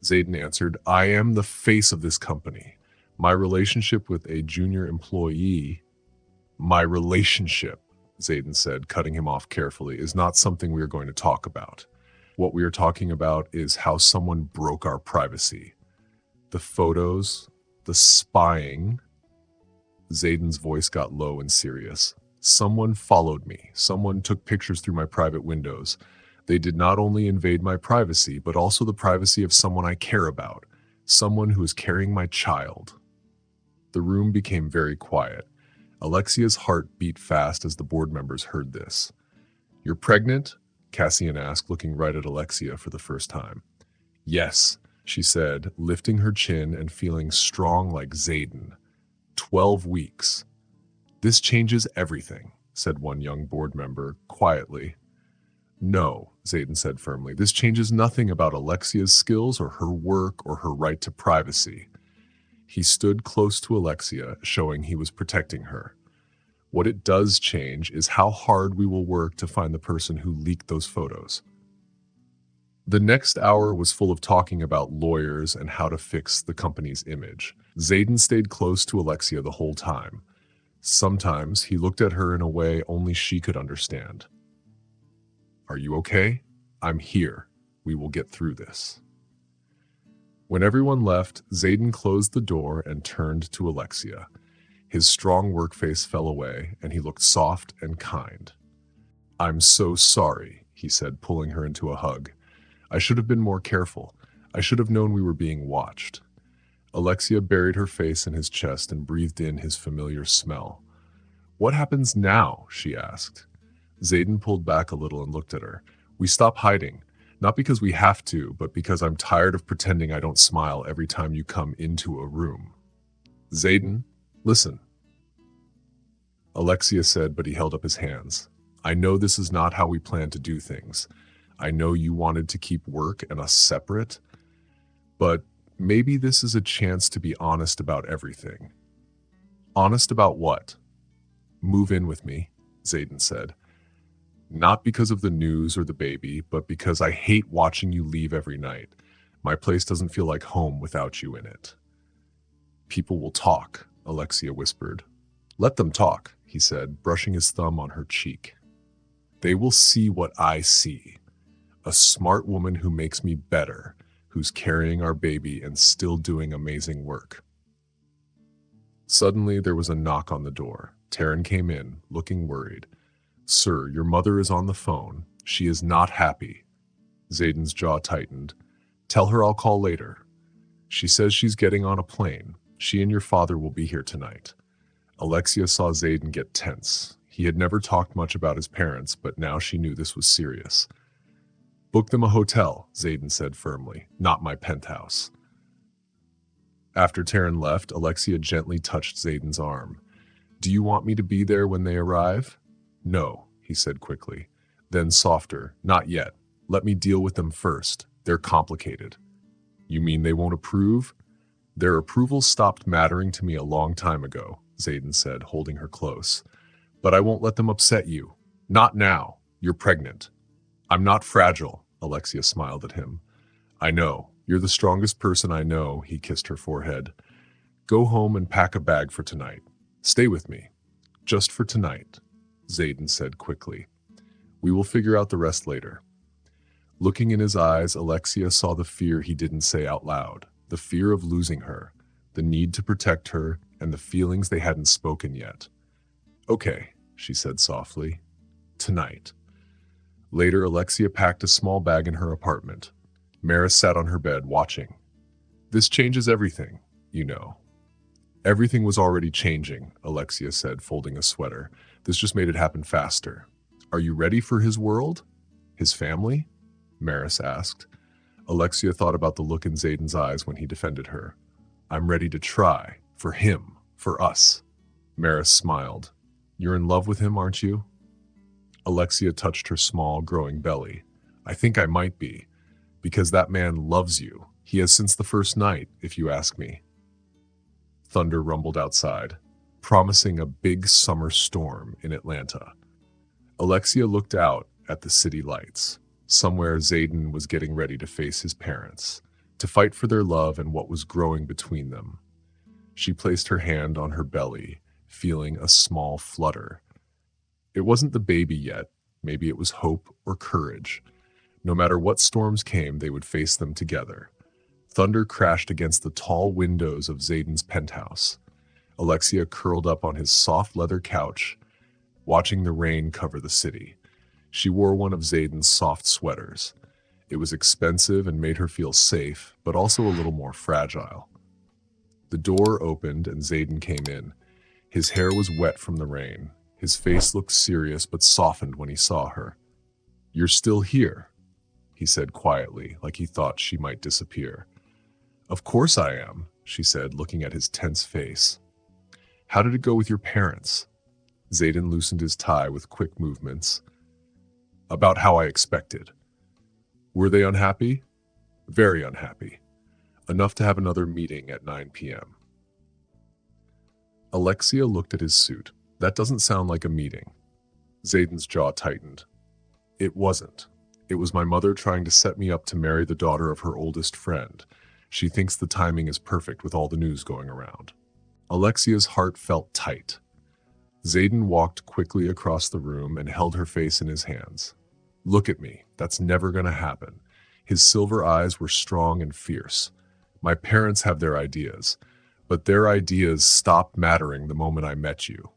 Zayden answered, I am the face of this company. My relationship with a junior employee, Zayden said, cutting him off carefully, is not something we are going to talk about. What we are talking about is how someone broke our privacy. The photos, the spying. Zayden's voice got low and serious. Someone followed me. Someone took pictures through my private windows. They did not only invade my privacy, but also the privacy of someone I care about, someone who is carrying my child. The room became very quiet. Alexia's heart beat fast as the board members heard this. You're pregnant? Cassian asked, looking right at Alexia for the first time. Yes, she said, lifting her chin and feeling strong like Zayden. 12 weeks. This changes everything, said one young board member, quietly. No, Zayden said firmly, this changes nothing about Alexia's skills or her work or her right to privacy. He stood close to Alexia, showing he was protecting her. What it does change is how hard we will work to find the person who leaked those photos. The next hour was full of talking about lawyers and how to fix the company's image. Zayden stayed close to Alexia the whole time. Sometimes he looked at her in a way only she could understand. Are you okay? I'm here. We will get through this. When everyone left, Zayden closed the door and turned to Alexia. His strong work face fell away, and he looked soft and kind. I'm so sorry, he said, pulling her into a hug. I should have been more careful. I should have known we were being watched. Alexia buried her face in his chest and breathed in his familiar smell. What happens now? She asked. Zayden pulled back a little and looked at her. We stop hiding. Not because we have to, but because I'm tired of pretending I don't smile every time you come into a room. Zayden, listen. Alexia said, but he held up his hands. I know this is not how we plan to do things. I know you wanted to keep work and us separate, but maybe this is a chance to be honest about everything. Honest about what? Move in with me, Zayden said. Not because of the news or the baby, but because I hate watching you leave every night. My place doesn't feel like home without you in it. People will talk, Alexia whispered. Let them talk, he said, brushing his thumb on her cheek. They will see what I see. A smart woman who makes me better, who's carrying our baby and still doing amazing work. Suddenly, there was a knock on the door. Taryn came in, looking worried. Sir, your mother is on the phone. She is not happy. Zayden's jaw tightened. Tell her I'll call later. She says she's getting on a plane. She and your father will be here tonight. Alexia saw Zayden get tense. He had never talked much about his parents, but now she knew this was serious. Book them a hotel, Zayden said firmly, not my penthouse. After Taryn left, Alexia gently touched Zayden's arm. Do you want me to be there when they arrive? No, he said quickly. Then softer, not yet. Let me deal with them first. They're complicated. You mean they won't approve? Their approval stopped mattering to me a long time ago, Zayden said, holding her close. But I won't let them upset you. Not now. You're pregnant. I'm not fragile, Alexia smiled at him. I know. You're the strongest person I know, he kissed her forehead. Go home and pack a bag for tonight. Stay with me. Just for tonight, Zayden said quickly. We will figure out the rest later. Looking in his eyes, Alexia saw the fear he didn't say out loud, the fear of losing her, the need to protect her, and the feelings they hadn't spoken yet. Okay, she said softly. Tonight. Later, Alexia packed a small bag in her apartment. Maris sat on her bed, watching. This changes everything, you know. Everything was already changing, Alexia said, folding a sweater. This just made it happen faster. Are you ready for his world? His family? Maris asked. Alexia thought about the look in Zayden's eyes when he defended her. I'm ready to try. For him. For us. Maris smiled. You're in love with him, aren't you? Alexia touched her small, growing belly. I think I might be. Because that man loves you. He has since the first night, if you ask me. Thunder rumbled outside, promising a big summer storm in Atlanta. Alexia looked out at the city lights. Somewhere Zayden was getting ready to face his parents, to fight for their love and what was growing between them. She placed her hand on her belly, feeling a small flutter. It wasn't the baby yet. Maybe it was hope or courage. No matter what storms came, they would face them together. Thunder crashed against the tall windows of Zayden's penthouse. Alexia curled up on his soft leather couch, watching the rain cover the city. She wore one of Zayden's soft sweaters. It was expensive and made her feel safe, but also a little more fragile. The door opened and Zayden came in. His hair was wet from the rain. His face looked serious but softened when he saw her. You're still here, he said quietly, like he thought she might disappear. Of course I am, she said, looking at his tense face. How did it go with your parents? Zayden loosened his tie with quick movements. About how I expected. Were they unhappy? Very unhappy. Enough to have another meeting at 9 p.m. Alexia looked at his suit. That doesn't sound like a meeting. Zayden's jaw tightened. It wasn't. It was my mother trying to set me up to marry the daughter of her oldest friend. She thinks the timing is perfect with all the news going around. Alexia's heart felt tight. Zayden walked quickly across the room and held her face in his hands. Look at me. That's never going to happen. His silver eyes were strong and fierce. My parents have their ideas, but their ideas stopped mattering the moment I met you.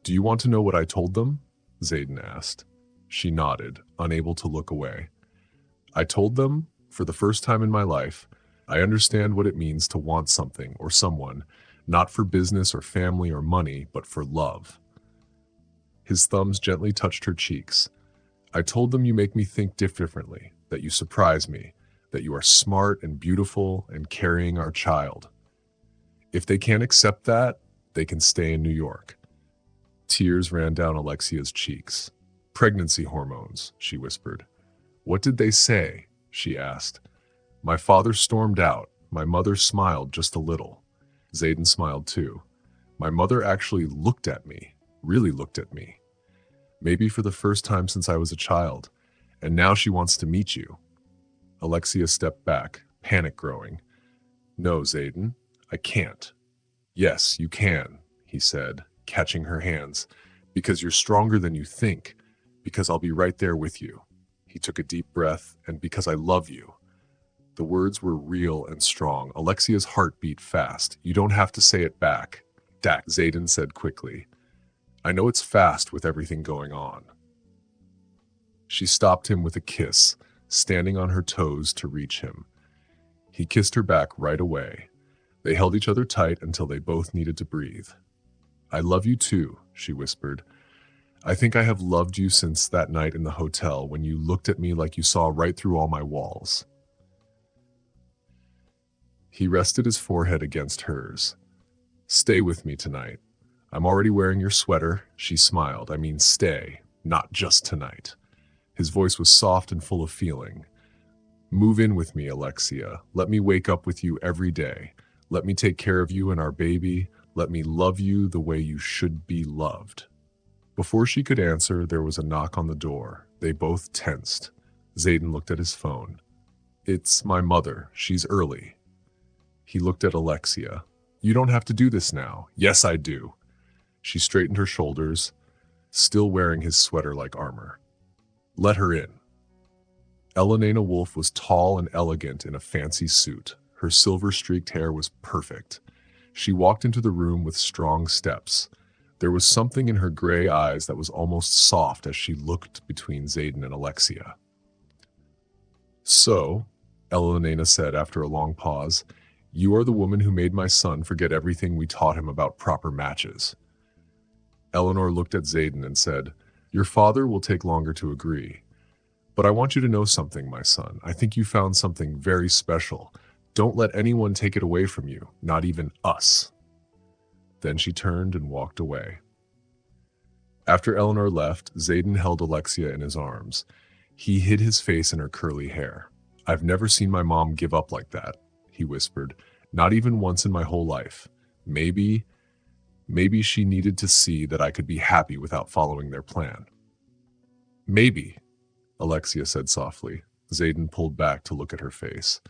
Do you want to know what I told them? Zayden asked. She nodded, unable to look away. I told them, for the first time in my life, I understand what it means to want something or someone, not for business or family or money, but for love. His thumbs gently touched her cheeks. I told them you make me think differently, that you surprise me, that you are smart and beautiful and carrying our child. If they can't accept that, they can stay in New York. Tears ran down Alexia's cheeks. Pregnancy hormones, she whispered. What did they say? She asked. My father stormed out. My mother smiled just a little. Zayden smiled too. My mother actually looked at me, really looked at me. Maybe for the first time since I was a child, and now she wants to meet you. Alexia stepped back, panic growing. No, Zayden, I can't. Yes, you can, he said, catching her hands, because you're stronger than you think, because I'll be right there with you. He took a deep breath, and because I love you. The words were real and strong. Alexia's heart beat fast. You don't have to say it back. Dak, Zayden said quickly. I know it's fast with everything going on. She stopped him with a kiss, standing on her toes to reach him. He kissed her back right away. They held each other tight until they both needed to breathe. I love you too, she whispered. I think I have loved you since that night in the hotel when you looked at me like you saw right through all my walls. He rested his forehead against hers. Stay with me tonight. I'm already wearing your sweater, she smiled. I mean, stay, not just tonight. His voice was soft and full of feeling. Move in with me, Alexia. Let me wake up with you every day. Let me take care of you and our baby. Let me love you the way you should be loved. Before she could answer, there was a knock on the door. They both tensed. Zayden looked at his phone. It's my mother. She's early. He looked at Alexia. You don't have to do this now. Yes, I do. She straightened her shoulders, still wearing his sweater like armor. Let her in. Elenina Wolf was tall and elegant in a fancy suit. Her silver-streaked hair was perfect. She walked into the room with strong steps. There was something in her gray eyes that was almost soft as she looked between Zayden and Alexia. So, Elenina said after a long pause, you are the woman who made my son forget everything we taught him about proper matches. Eleanor looked at Zayden and said, your father will take longer to agree. But I want you to know something, my son. I think you found something very special. Don't let anyone take it away from you, not even us. Then she turned and walked away. After Eleanor left, Zayden held Alexia in his arms. He hid his face in her curly hair. I've never seen my mom give up like that, he whispered. Not even once in my whole life. Maybe she needed to see that I could be happy without following their plan. Maybe, Alexia said softly. Zayden pulled back to look at her face.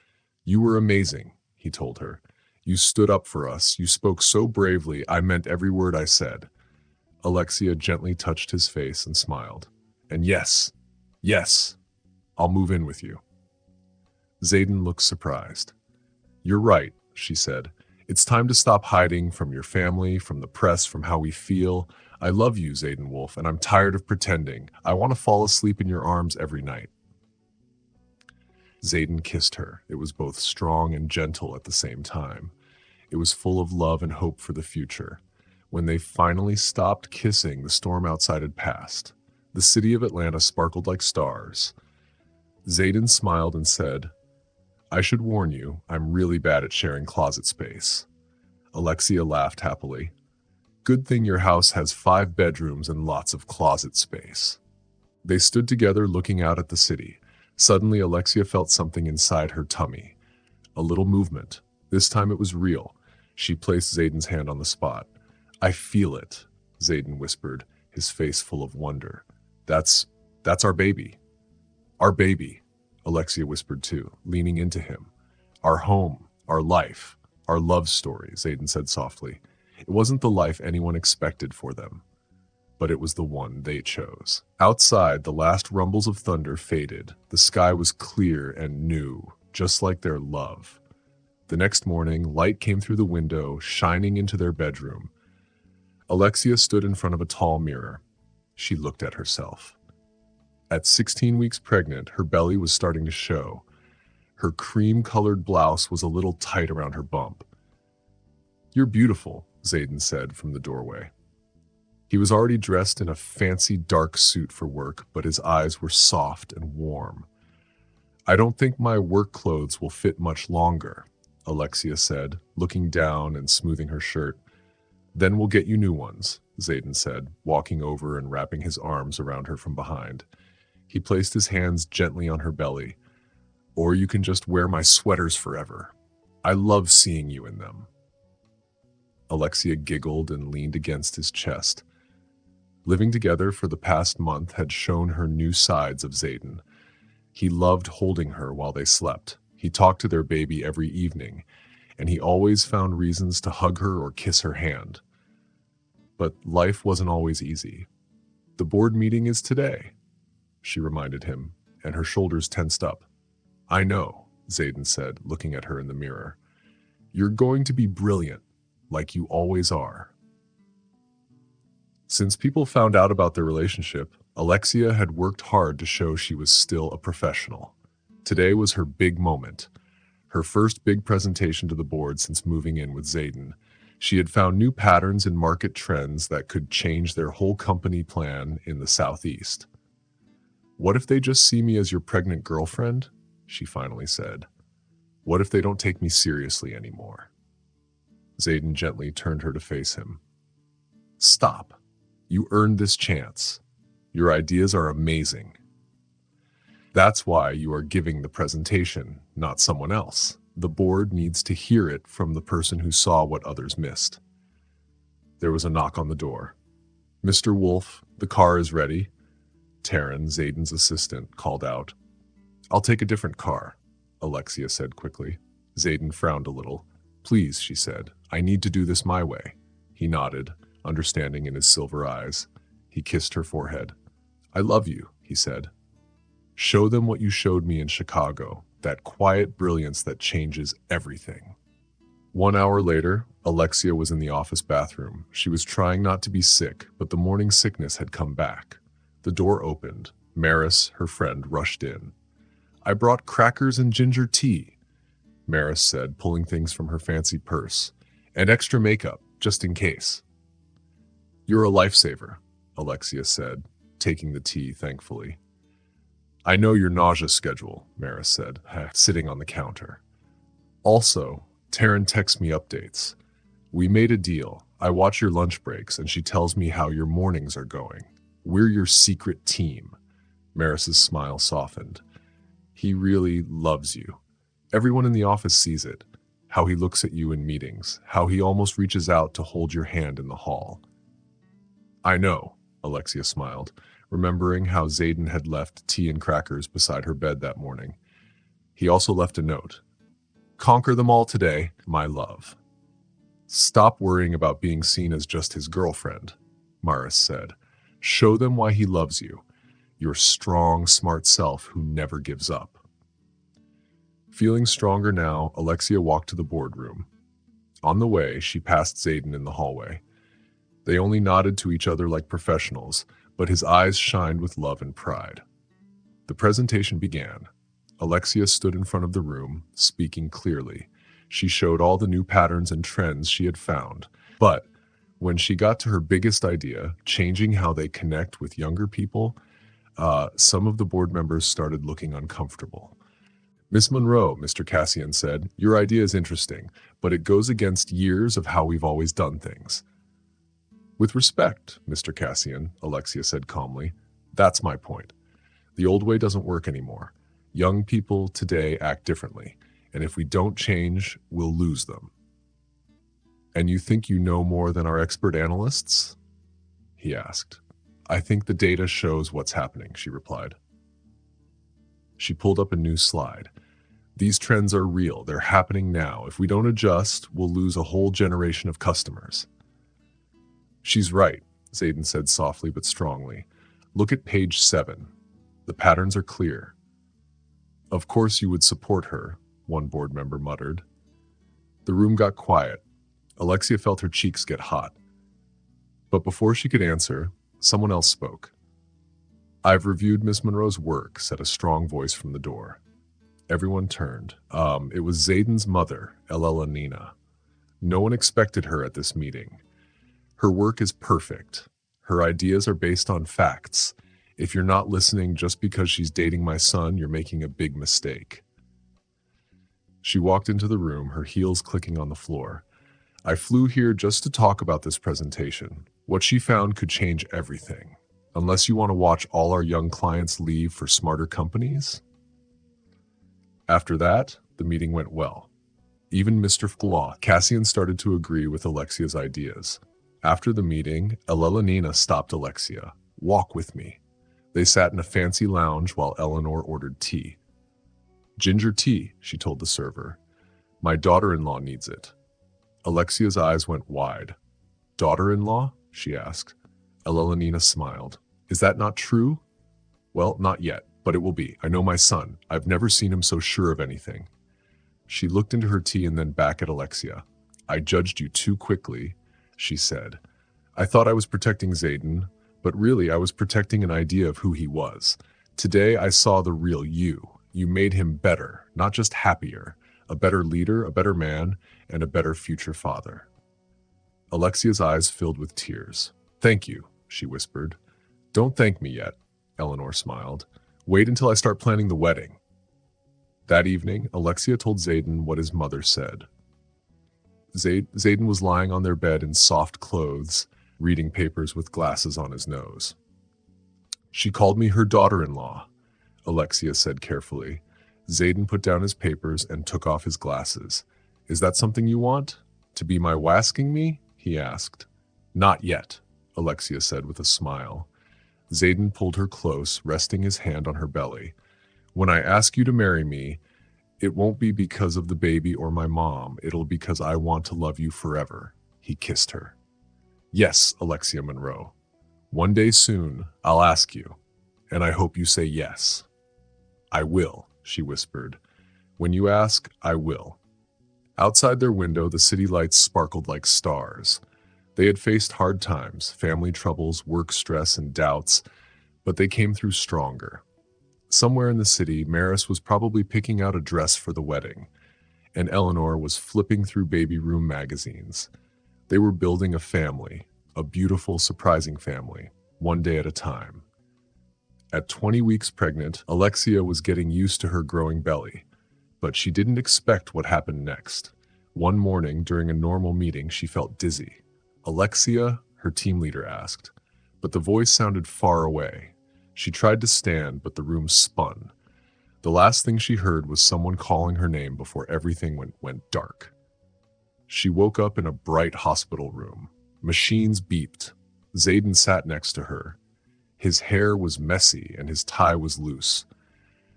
You were amazing, he told her. You stood up for us. You spoke so bravely. I meant every word I said. Alexia gently touched his face and smiled. And yes, I'll move in with you. Zayden looked surprised. You're right, she said. It's time to stop hiding from your family, from the press, from how we feel. I love you, Zayden Wolf, and I'm tired of pretending. I want to fall asleep in your arms every night. Zayden kissed her. It was both strong and gentle at the same time. It was full of love and hope for the future. When they finally stopped kissing, the storm outside had passed. The city of Atlanta sparkled like stars. Zayden smiled and said, I should warn you, I'm really bad at sharing closet space. Alexia laughed happily. Good thing your house has 5 bedrooms and lots of closet space. They stood together looking out at the city. Suddenly, Alexia felt something inside her tummy. A little movement. This time it was real. She placed Zayden's hand on the spot. I feel it, Zayden whispered, his face full of wonder. That's our baby. Our baby. Alexia whispered too, leaning into him. Our home, our life, our love story, Zayden said softly. It wasn't the life anyone expected for them, but it was the one they chose. Outside, the last rumbles of thunder faded. The sky was clear and new, just like their love. The next morning, light came through the window, shining into their bedroom. Alexia stood in front of a tall mirror. She looked at herself. At 16 weeks pregnant, her belly was starting to show. Her cream-colored blouse was a little tight around her bump. You're beautiful, Zayden said from the doorway. He was already dressed in a fancy dark suit for work, but his eyes were soft and warm. I don't think my work clothes will fit much longer, Alexia said, looking down and smoothing her shirt. Then we'll get you new ones, Zayden said, walking over and wrapping his arms around her from behind. He placed his hands gently on her belly. Or you can just wear my sweaters forever. I love seeing you in them. Alexia giggled and leaned against his chest. Living together for the past month had shown her new sides of Zayden. He loved holding her while they slept. He talked to their baby every evening, and he always found reasons to hug her or kiss her hand. But life wasn't always easy. The board meeting is today, she reminded him, and her shoulders tensed up. I know, Zayden said, looking at her in the mirror. You're going to be brilliant, like you always are. Since people found out about their relationship, Alexia had worked hard to show she was still a professional. Today was her big moment, her first big presentation to the board since moving in with Zayden. She had found new patterns in market trends that could change their whole company plan in the Southeast. "What if they just see me as your pregnant girlfriend?" she finally said. "What if they don't take me seriously anymore?" Zayden gently turned her to face him. "Stop. You earned this chance. Your ideas are amazing. That's why you are giving the presentation, not someone else. The board needs to hear it from the person who saw what others missed." There was a knock on the door. "Mr. Wolf, the car is ready." Taryn, Zayden's assistant, called out. "I'll take a different car," Alexia said quickly. Zayden frowned a little. "Please," she said, "I need to do this my way." He nodded, understanding in his silver eyes. He kissed her forehead. "I love you," he said. "Show them what you showed me in Chicago, that quiet brilliance that changes everything." 1 hour later, Alexia was in the office bathroom. She was trying not to be sick, but the morning sickness had come back. The door opened. Maris, her friend, rushed in. "I brought crackers and ginger tea," Maris said, pulling things from her fancy purse. "And extra makeup, just in case." "You're a lifesaver," Alexia said, taking the tea thankfully. "I know your nausea schedule," Maris said, sitting on the counter. "Also, Taryn texts me updates. We made a deal. I watch your lunch breaks, and she tells me how your mornings are going. We're your secret team." Maris's smile softened. "He really loves you. Everyone in the office sees it. How he looks at you in meetings, how he almost reaches out to hold your hand in the hall." "I know," Alexia smiled, remembering how Zayden had left tea and crackers beside her bed that morning. He also left a note. "Conquer them all today, my love." "Stop worrying about being seen as just his girlfriend," Maris said. "Show them why he loves you, your strong, smart self who never gives up." Feeling stronger now, Alexia walked to the boardroom. On the way, she passed Zayden in the hallway. They only nodded to each other like professionals, but his eyes shined with love and pride. The presentation began. Alexia stood in front of the room, speaking clearly. She showed all the new patterns and trends she had found. But when she got to her biggest idea, changing how they connect with younger people, some of the board members started looking uncomfortable. "Miss Monroe," Mr. Cassian said, "your idea is interesting, but it goes against years of how we've always done things." "With respect, Mr. Cassian," Alexia said calmly, "that's my point. The old way doesn't work anymore. Young people today act differently, and if we don't change, we'll lose them." "And you think you know more than our expert analysts?" he asked. "I think the data shows what's happening," she replied. She pulled up a new slide. "These trends are real. They're happening now. If we don't adjust, we'll lose a whole generation of customers." "She's right," Zayden said softly but strongly. "Look at page 7. The patterns are clear." "Of course you would support her," one board member muttered. The room got quiet. Alexia felt her cheeks get hot. But before she could answer, someone else spoke. "I've reviewed Miss Monroe's work," said a strong voice from the door. Everyone turned. It was Zayden's mother, Elena. No one expected her at this meeting. "Her work is perfect. Her ideas are based on facts. If you're not listening just because she's dating my son, you're making a big mistake." She walked into the room, her heels clicking on the floor. "I flew here just to talk about this presentation. What she found could change everything. Unless you want to watch all our young clients leave for smarter companies?" After that, the meeting went well. Even Mr. Cassian started to agree with Alexia's ideas. After the meeting, Elena stopped Alexia. "Walk with me." They sat in a fancy lounge while Eleanor ordered tea. "Ginger tea," she told the server. "My daughter-in-law needs it." Alexia's eyes went wide. "Daughter-in-law?" she asked. Elena smiled. "Is that not true?" "Well, not yet, but it will be. I know my son. I've never seen him so sure of anything." She looked into her tea and then back at Alexia. "I judged you too quickly," she said. "I thought I was protecting Zayden, but really I was protecting an idea of who he was. Today I saw the real you. You made him better, not just happier. A better leader, a better man, and a better future father." Alexia's eyes filled with tears. "Thank you," she whispered. "Don't thank me yet," Eleanor smiled. "Wait until I start planning the wedding." That evening, Alexia told Zayden what his mother said. Zayden was lying on their bed in soft clothes, reading papers with glasses on his nose. "She called me her daughter-in-law," Alexia said carefully. Zayden put down his papers and took off his glasses. "Is that something you want? To be my wasking me?" he asked. "Not yet," Alexia said with a smile. Zayden pulled her close, resting his hand on her belly. "When I ask you to marry me, it won't be because of the baby or my mom. It'll be because I want to love you forever." He kissed her. "Yes, Alexia Monroe. One day soon, I'll ask you, and I hope you say yes." "I will," she whispered. "When you ask, I will." Outside their window, the city lights sparkled like stars. They had faced hard times, family troubles, work stress, and doubts, but they came through stronger. Somewhere in the city, Maris was probably picking out a dress for the wedding, and Eleanor was flipping through baby room magazines. They were building a family, a beautiful, surprising family, one day at a time. At 20 weeks pregnant, Alexia was getting used to her growing belly, but she didn't expect what happened next. One morning, during a normal meeting, she felt dizzy. "Alexia?" her team leader asked, but the voice sounded far away. She tried to stand, but the room spun. The last thing she heard was someone calling her name before everything went dark. She woke up in a bright hospital room. Machines beeped. Zayden sat next to her. His hair was messy and his tie was loose.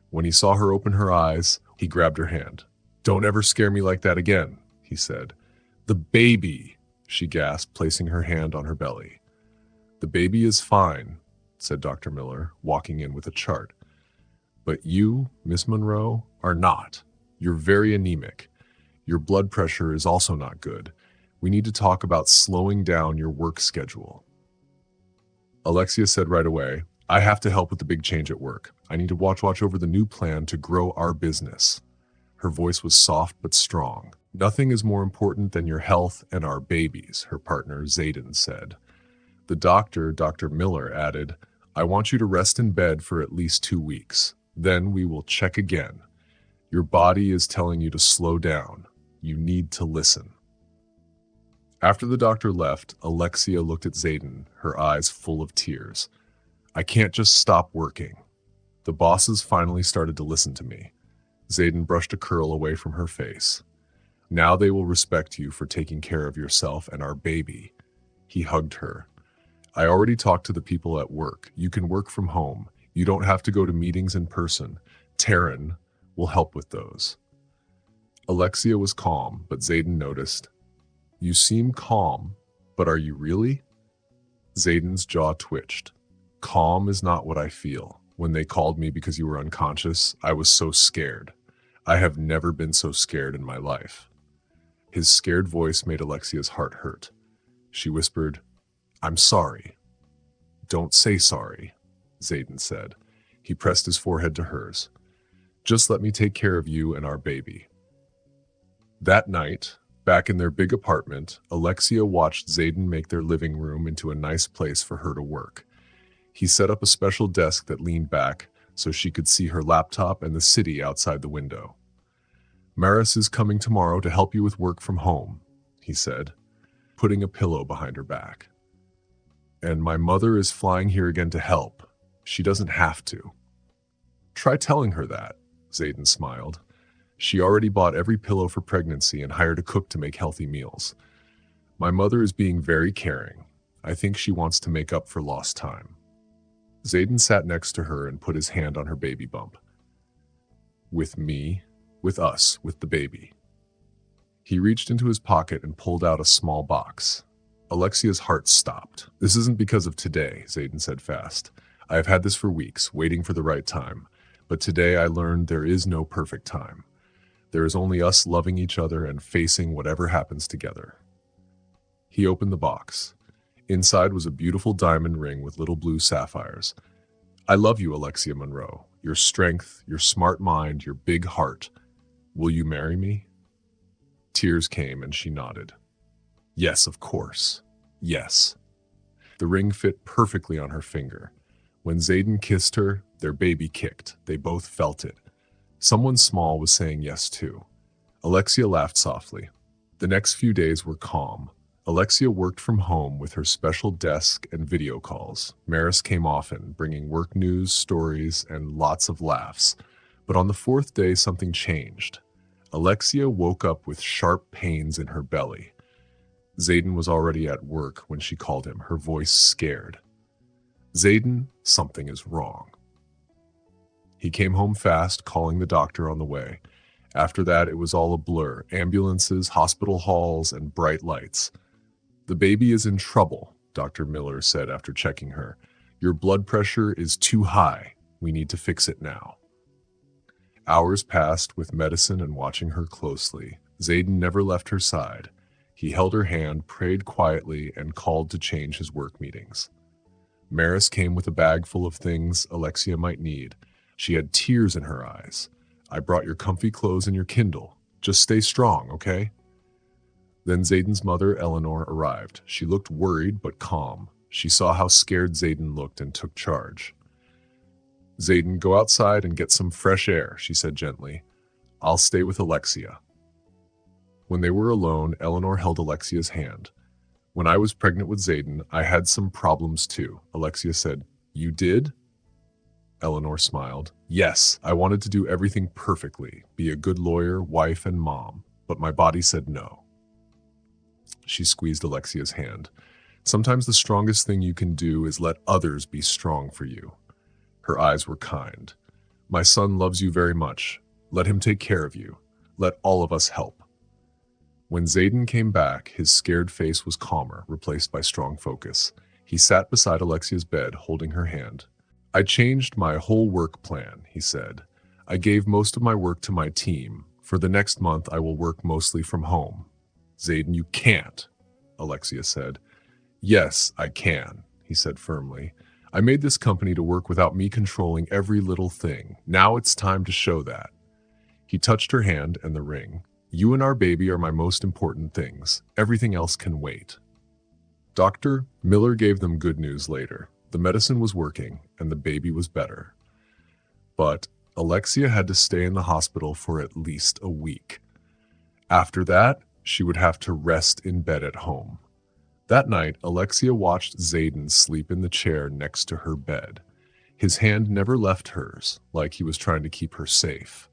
When he saw her open her eyes, he grabbed her hand. "Don't ever scare me like that again," he said. "The baby," she gasped, placing her hand on her belly. "The baby is fine," said Dr. Miller, walking in with a chart. "But you, Miss Monroe, are not. You're very anemic. Your blood pressure is also not good. We need to talk about slowing down your work schedule." Alexia said right away, "I have to help with the big change at work. I need to watch over the new plan to grow our business." Her voice was soft but strong. "Nothing is more important than your health and our babies," her partner Zayden said. The doctor, Dr. Miller, added, "I want you to rest in bed for at least 2 weeks. Then we will check again. Your body is telling you to slow down. You need to listen." After the doctor left, Alexia looked at Zayden, her eyes full of tears. "I can't just stop working. The bosses finally started to listen to me." Zayden brushed a curl away from her face. "Now they will respect you for taking care of yourself and our baby." He hugged her. "I already talked to the people at work. You can work from home. You don't have to go to meetings in person. Taryn will help with those." Alexia was calm, but Zayden noticed. "You seem calm, but are you really?" Zayden's jaw twitched. "Calm is not what I feel. When they called me because you were unconscious, I was so scared. I have never been so scared in my life." His scared voice made Alexia's heart hurt. She whispered, "I'm sorry." "Don't say sorry," Zayden said. He pressed his forehead to hers. "Just let me take care of you and our baby." That night, back in their big apartment, Alexia watched Zayden make their living room into a nice place for her to work. He set up a special desk that leaned back so she could see her laptop and the city outside the window. "Maris is coming tomorrow to help you with work from home," he said, putting a pillow behind her back. "And my mother is flying here again to help. She doesn't have to." "Try telling her that," Zayden smiled. "She already bought every pillow for pregnancy and hired a cook to make healthy meals. My mother is being very caring. I think she wants to make up for lost time." Zayden sat next to her and put his hand on her baby bump. "With me, with us, with the baby." He reached into his pocket and pulled out a small box. Alexia's heart stopped. "This isn't because of today," Zayden said fast. "I have had this for weeks, waiting for the right time. But today I learned there is no perfect time. There is only us loving each other and facing whatever happens together." He opened the box. Inside was a beautiful diamond ring with little blue sapphires. "I love you, Alexia Monroe. Your strength, your smart mind, your big heart. Will you marry me?" Tears came and she nodded. Yes, of course. Yes. The ring fit perfectly on her finger. When Zayden kissed her, their baby kicked. They both felt it. Someone small was saying yes too. Alexia laughed softly. The next few days were calm. Alexia worked from home with her special desk and video calls. Maris came often, bringing work news, stories, and lots of laughs. But on the fourth day, something changed. Alexia woke up with sharp pains in her belly. Zayden was already at work when she called him, her voice scared. Zayden, something is wrong. He came home fast, calling the doctor on the way. After that, it was all a blur. Ambulances, hospital halls, and bright lights. The baby is in trouble, Dr. Miller said after checking her. Your blood pressure is too high. We need to fix it now. Hours passed with medicine and watching her closely. Zayden never left her side. He held her hand, prayed quietly, and called to change his work meetings. Maris came with a bag full of things Alexia might need. She had tears in her eyes. I brought your comfy clothes and your Kindle. Just stay strong, okay? Then Zayden's mother, Eleanor, arrived. She looked worried but calm. She saw how scared Zayden looked and took charge. Zayden, go outside and get some fresh air, she said gently. I'll stay with Alexia. When they were alone, Eleanor held Alexia's hand. When I was pregnant with Zayden, I had some problems too, Alexia said. You did? Eleanor smiled. Yes, I wanted to do everything perfectly, be a good lawyer, wife, and mom, but my body said no. She squeezed Alexia's hand. Sometimes the strongest thing you can do is let others be strong for you. Her eyes were kind. My son loves you very much. Let him take care of you. Let all of us help. When Zayden came back, his scared face was calmer, replaced by strong focus. He sat beside Alexia's bed, holding her hand. I changed my whole work plan, he said. I gave most of my work to my team. For the next month, I will work mostly from home. Zayden, you can't, Alexia said. Yes, I can, he said firmly. I made this company to work without me controlling every little thing. Now it's time to show that. He touched her hand and the ring. You and our baby are my most important things. Everything else can wait. Dr. Miller gave them good news later. The medicine was working and the baby was better. But Alexia had to stay in the hospital for at least a week. After that, she would have to rest in bed at home. That night, Alexia watched Zayden sleep in the chair next to her bed. His hand never left hers, like he was trying to keep her safe.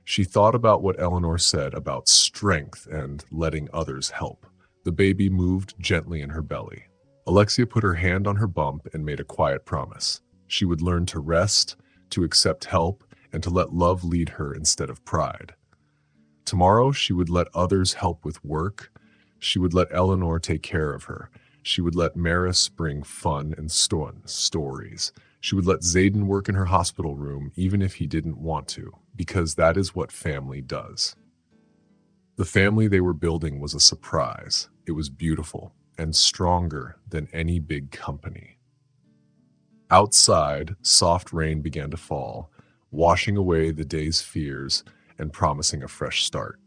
She thought about what Eleanor said about strength and letting others help. The baby moved gently in her belly. Alexia put her hand on her bump and made a quiet promise. She would learn to rest, to accept help, and to let love lead her instead of pride. Tomorrow, she would let others help with work. She would let Eleanor take care of her. She would let Maris bring fun and stories. She would let Zayden work in her hospital room even if he didn't want to, because that is what family does. The family they were building was a surprise. It was beautiful and stronger than any big company. Outside, soft rain began to fall, washing away the day's fears and promising a fresh start.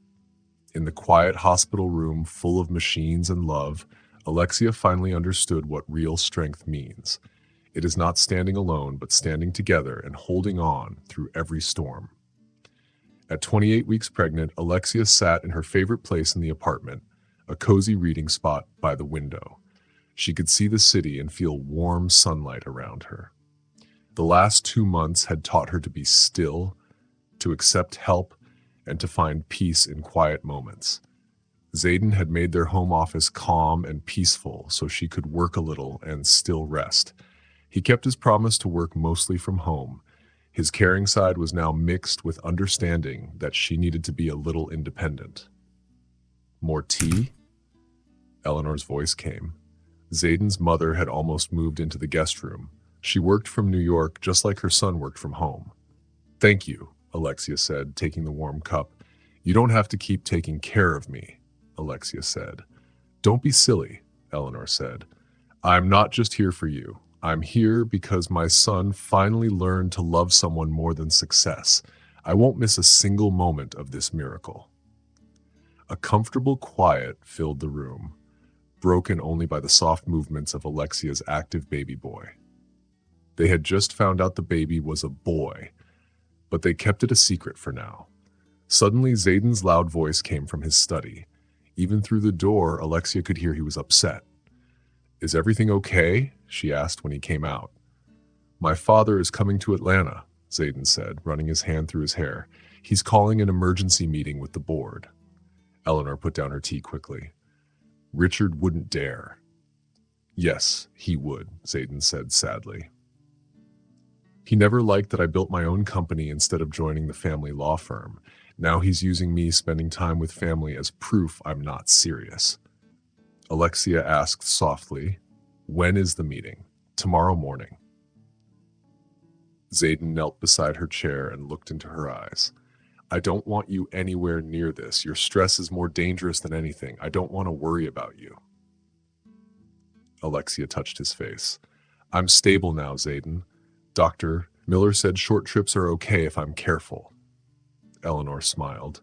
In the quiet hospital room full of machines and love, Alexia finally understood what real strength means. It is not standing alone, but standing together and holding on through every storm. At 28 weeks pregnant, Alexia sat in her favorite place in the apartment, a cozy reading spot by the window. She could see the city and feel warm sunlight around her. The last 2 months had taught her to be still, to accept help, and to find peace in quiet moments. Zayden had made their home office calm and peaceful so she could work a little and still rest. He kept his promise to work mostly from home. His caring side was now mixed with understanding that she needed to be a little independent. More tea? Eleanor's voice came. Zayden's mother had almost moved into the guest room. She worked from New York just like her son worked from home. Thank you, Alexia said, taking the warm cup. You don't have to keep taking care of me, Alexia said. Don't be silly, Eleanor said. I'm not just here for you. I'm here because my son finally learned to love someone more than success. I won't miss a single moment of this miracle. A comfortable quiet filled the room. broken only by the soft movements of Alexia's active baby boy. They had just found out the baby was a boy, but they kept it a secret for now. Suddenly, Zayden's loud voice came from his study. Even through the door, Alexia could hear he was upset. "Is everything okay?" she asked when he came out. "My father is coming to Atlanta," Zayden said, running his hand through his hair. "He's calling an emergency meeting with the board." Eleanor put down her tea quickly. "Richard wouldn't dare." "Yes, he would," Zayden said sadly. "He never liked that I built my own company instead of joining the family law firm. Now he's using me spending time with family as proof I'm not serious." Alexia asked softly, "When is the meeting?" "Tomorrow morning." Zayden knelt beside her chair and looked into her eyes. "I don't want you anywhere near this. Your stress is more dangerous than anything. I don't want to worry about you." Alexia touched his face. "I'm stable now, Zayden. Dr. Miller said short trips are okay if I'm careful." Eleanor smiled.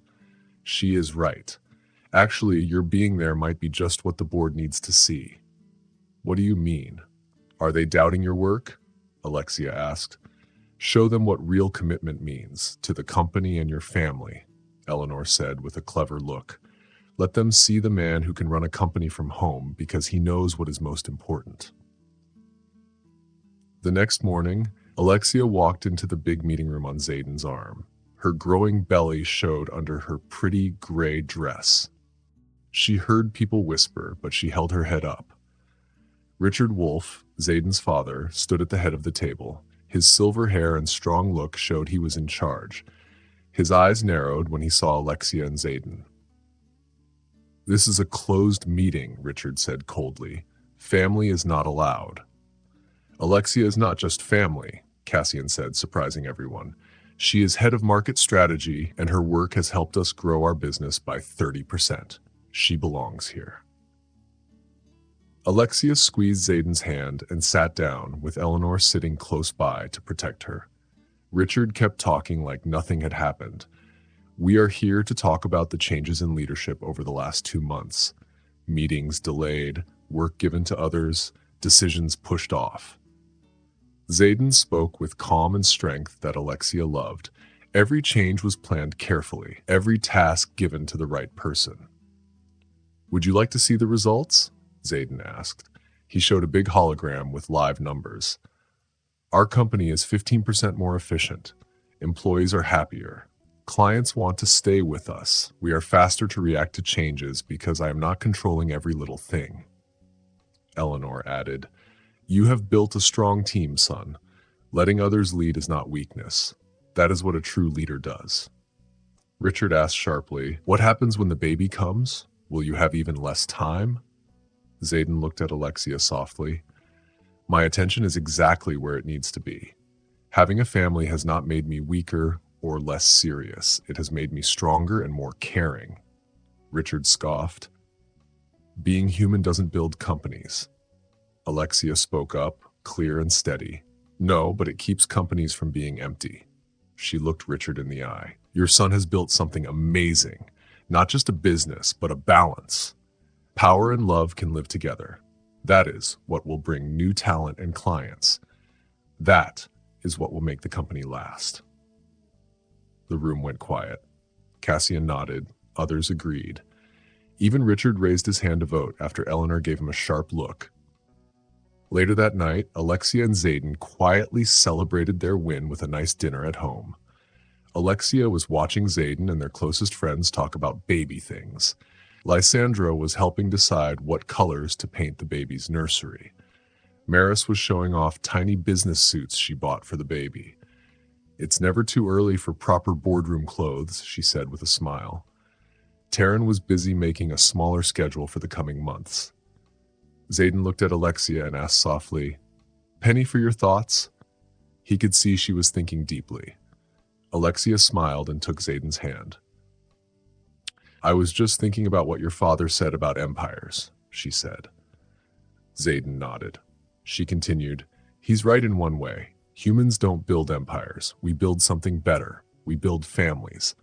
"She is right. Actually, your being there might be just what the board needs to see." "What do you mean? Are they doubting your work?" Alexia asked. "Show them what real commitment means to the company and your family," Eleanor said with a clever look. "Let them see the man who can run a company from home because he knows what is most important." The next morning, Alexia walked into the big meeting room on Zayden's arm. Her growing belly showed under her pretty gray dress. She heard people whisper, but she held her head up. Richard Wolfe, Zayden's father, stood at the head of the table. His silver hair and strong look showed he was in charge. His eyes narrowed when he saw Alexia and Zayden. "This is a closed meeting," Richard said coldly. "Family is not allowed." "Alexia is not just family," Cassian said, surprising everyone. "She is head of market strategy, and her work has helped us grow our business by 30%. She belongs here." Alexia squeezed Zayden's hand and sat down, with Eleanor sitting close by to protect her. Richard kept talking like nothing had happened. "We are here to talk about the changes in leadership over the last 2 months. Meetings delayed, work given to others, decisions pushed off." Zayden spoke with calm and strength that Alexia loved. Every change was planned carefully, every task given to the right person. "Would you like to see the results?" Zayden asked. He showed a big hologram with live numbers. "Our company is 15% more efficient. Employees are happier. Clients want to stay with us. We are faster to react to changes because I am not controlling every little thing." Eleanor added, "You have built a strong team, son. Letting others lead is not weakness. That is what a true leader does." Richard asked sharply, "What happens when the baby comes? Will you have even less time?" Zayden looked at Alexia softly. "My attention is exactly where it needs to be. Having a family has not made me weaker or less serious. It has made me stronger and more caring." Richard scoffed. "Being human doesn't build companies." Alexia spoke up, clear and steady. "No, but it keeps companies from being empty." She looked Richard in the eye. "Your son has built something amazing. Not just a business, but a balance. Power and love can live together. That is what will bring new talent and clients. That is what will make the company last." The room went quiet. Cassian nodded. Others agreed. Even Richard raised his hand to vote after Eleanor gave him a sharp look. Later that night, Alexia and Zayden quietly celebrated their win with a nice dinner at home. Alexia was watching Zayden and their closest friends talk about baby things. Lysandra was helping decide what colors to paint the baby's nursery. Maris was showing off tiny business suits she bought for the baby. "It's never too early for proper boardroom clothes," she said with a smile. Taryn was busy making a smaller schedule for the coming months. Zayden looked at Alexia and asked softly, "Penny for your thoughts?" He could see she was thinking deeply. Alexia smiled and took Zayden's hand. "I was just thinking about what your father said about empires," she said. Zayden nodded. She continued, "He's right in one way. Humans don't build empires. We build something better. We build families."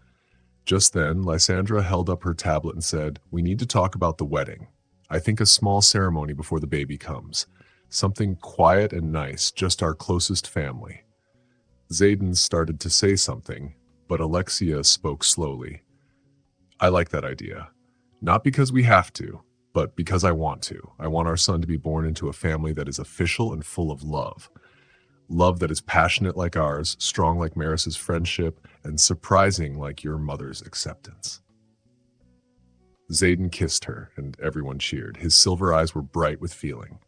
Just then, Lysandra held up her tablet and said, "We need to talk about the wedding. I think a small ceremony before the baby comes. Something quiet and nice, just our closest family. Zayden started to say something, but Alexia spoke slowly. I like that idea. Not because we have to, but because I want to. I want our son to be born into a family that is official and full of love. Love that is passionate like ours, strong like Maris's friendship, and surprising like your mother's acceptance. Zayden kissed her, and everyone cheered. His silver eyes were bright with feeling.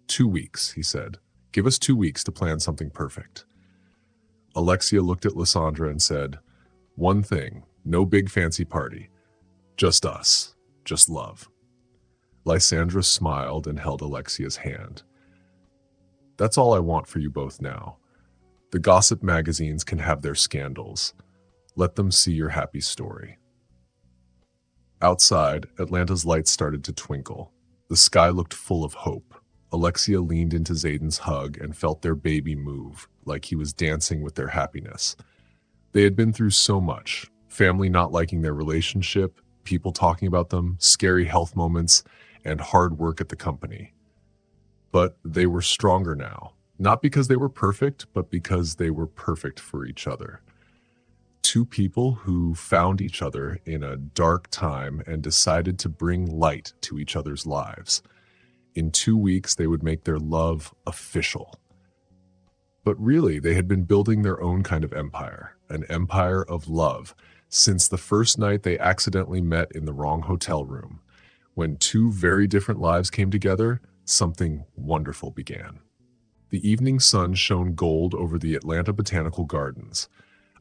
2 weeks, he said. Give us 2 weeks to plan something perfect. Alexia looked at Lysandra and said, one thing, no big fancy party. Just us. Just love. Lysandra smiled and held Alexia's hand. That's all I want for you both now. The gossip magazines can have their scandals. Let them see your happy story. Outside, Atlanta's lights started to twinkle. The sky looked full of hope. Alexia leaned into Zayden's hug and felt their baby move, like he was dancing with their happiness. They had been through so much, family not liking their relationship, people talking about them, scary health moments, and hard work at the company. But they were stronger now, not because they were perfect, but because they were perfect for each other. Two people who found each other in a dark time and decided to bring light to each other's lives. In 2 weeks, they would make their love official. But really, they had been building their own kind of empire, an empire of love, since the first night they accidentally met in the wrong hotel room. When two very different lives came together, something wonderful began. The evening sun shone gold over the Atlanta Botanical Gardens.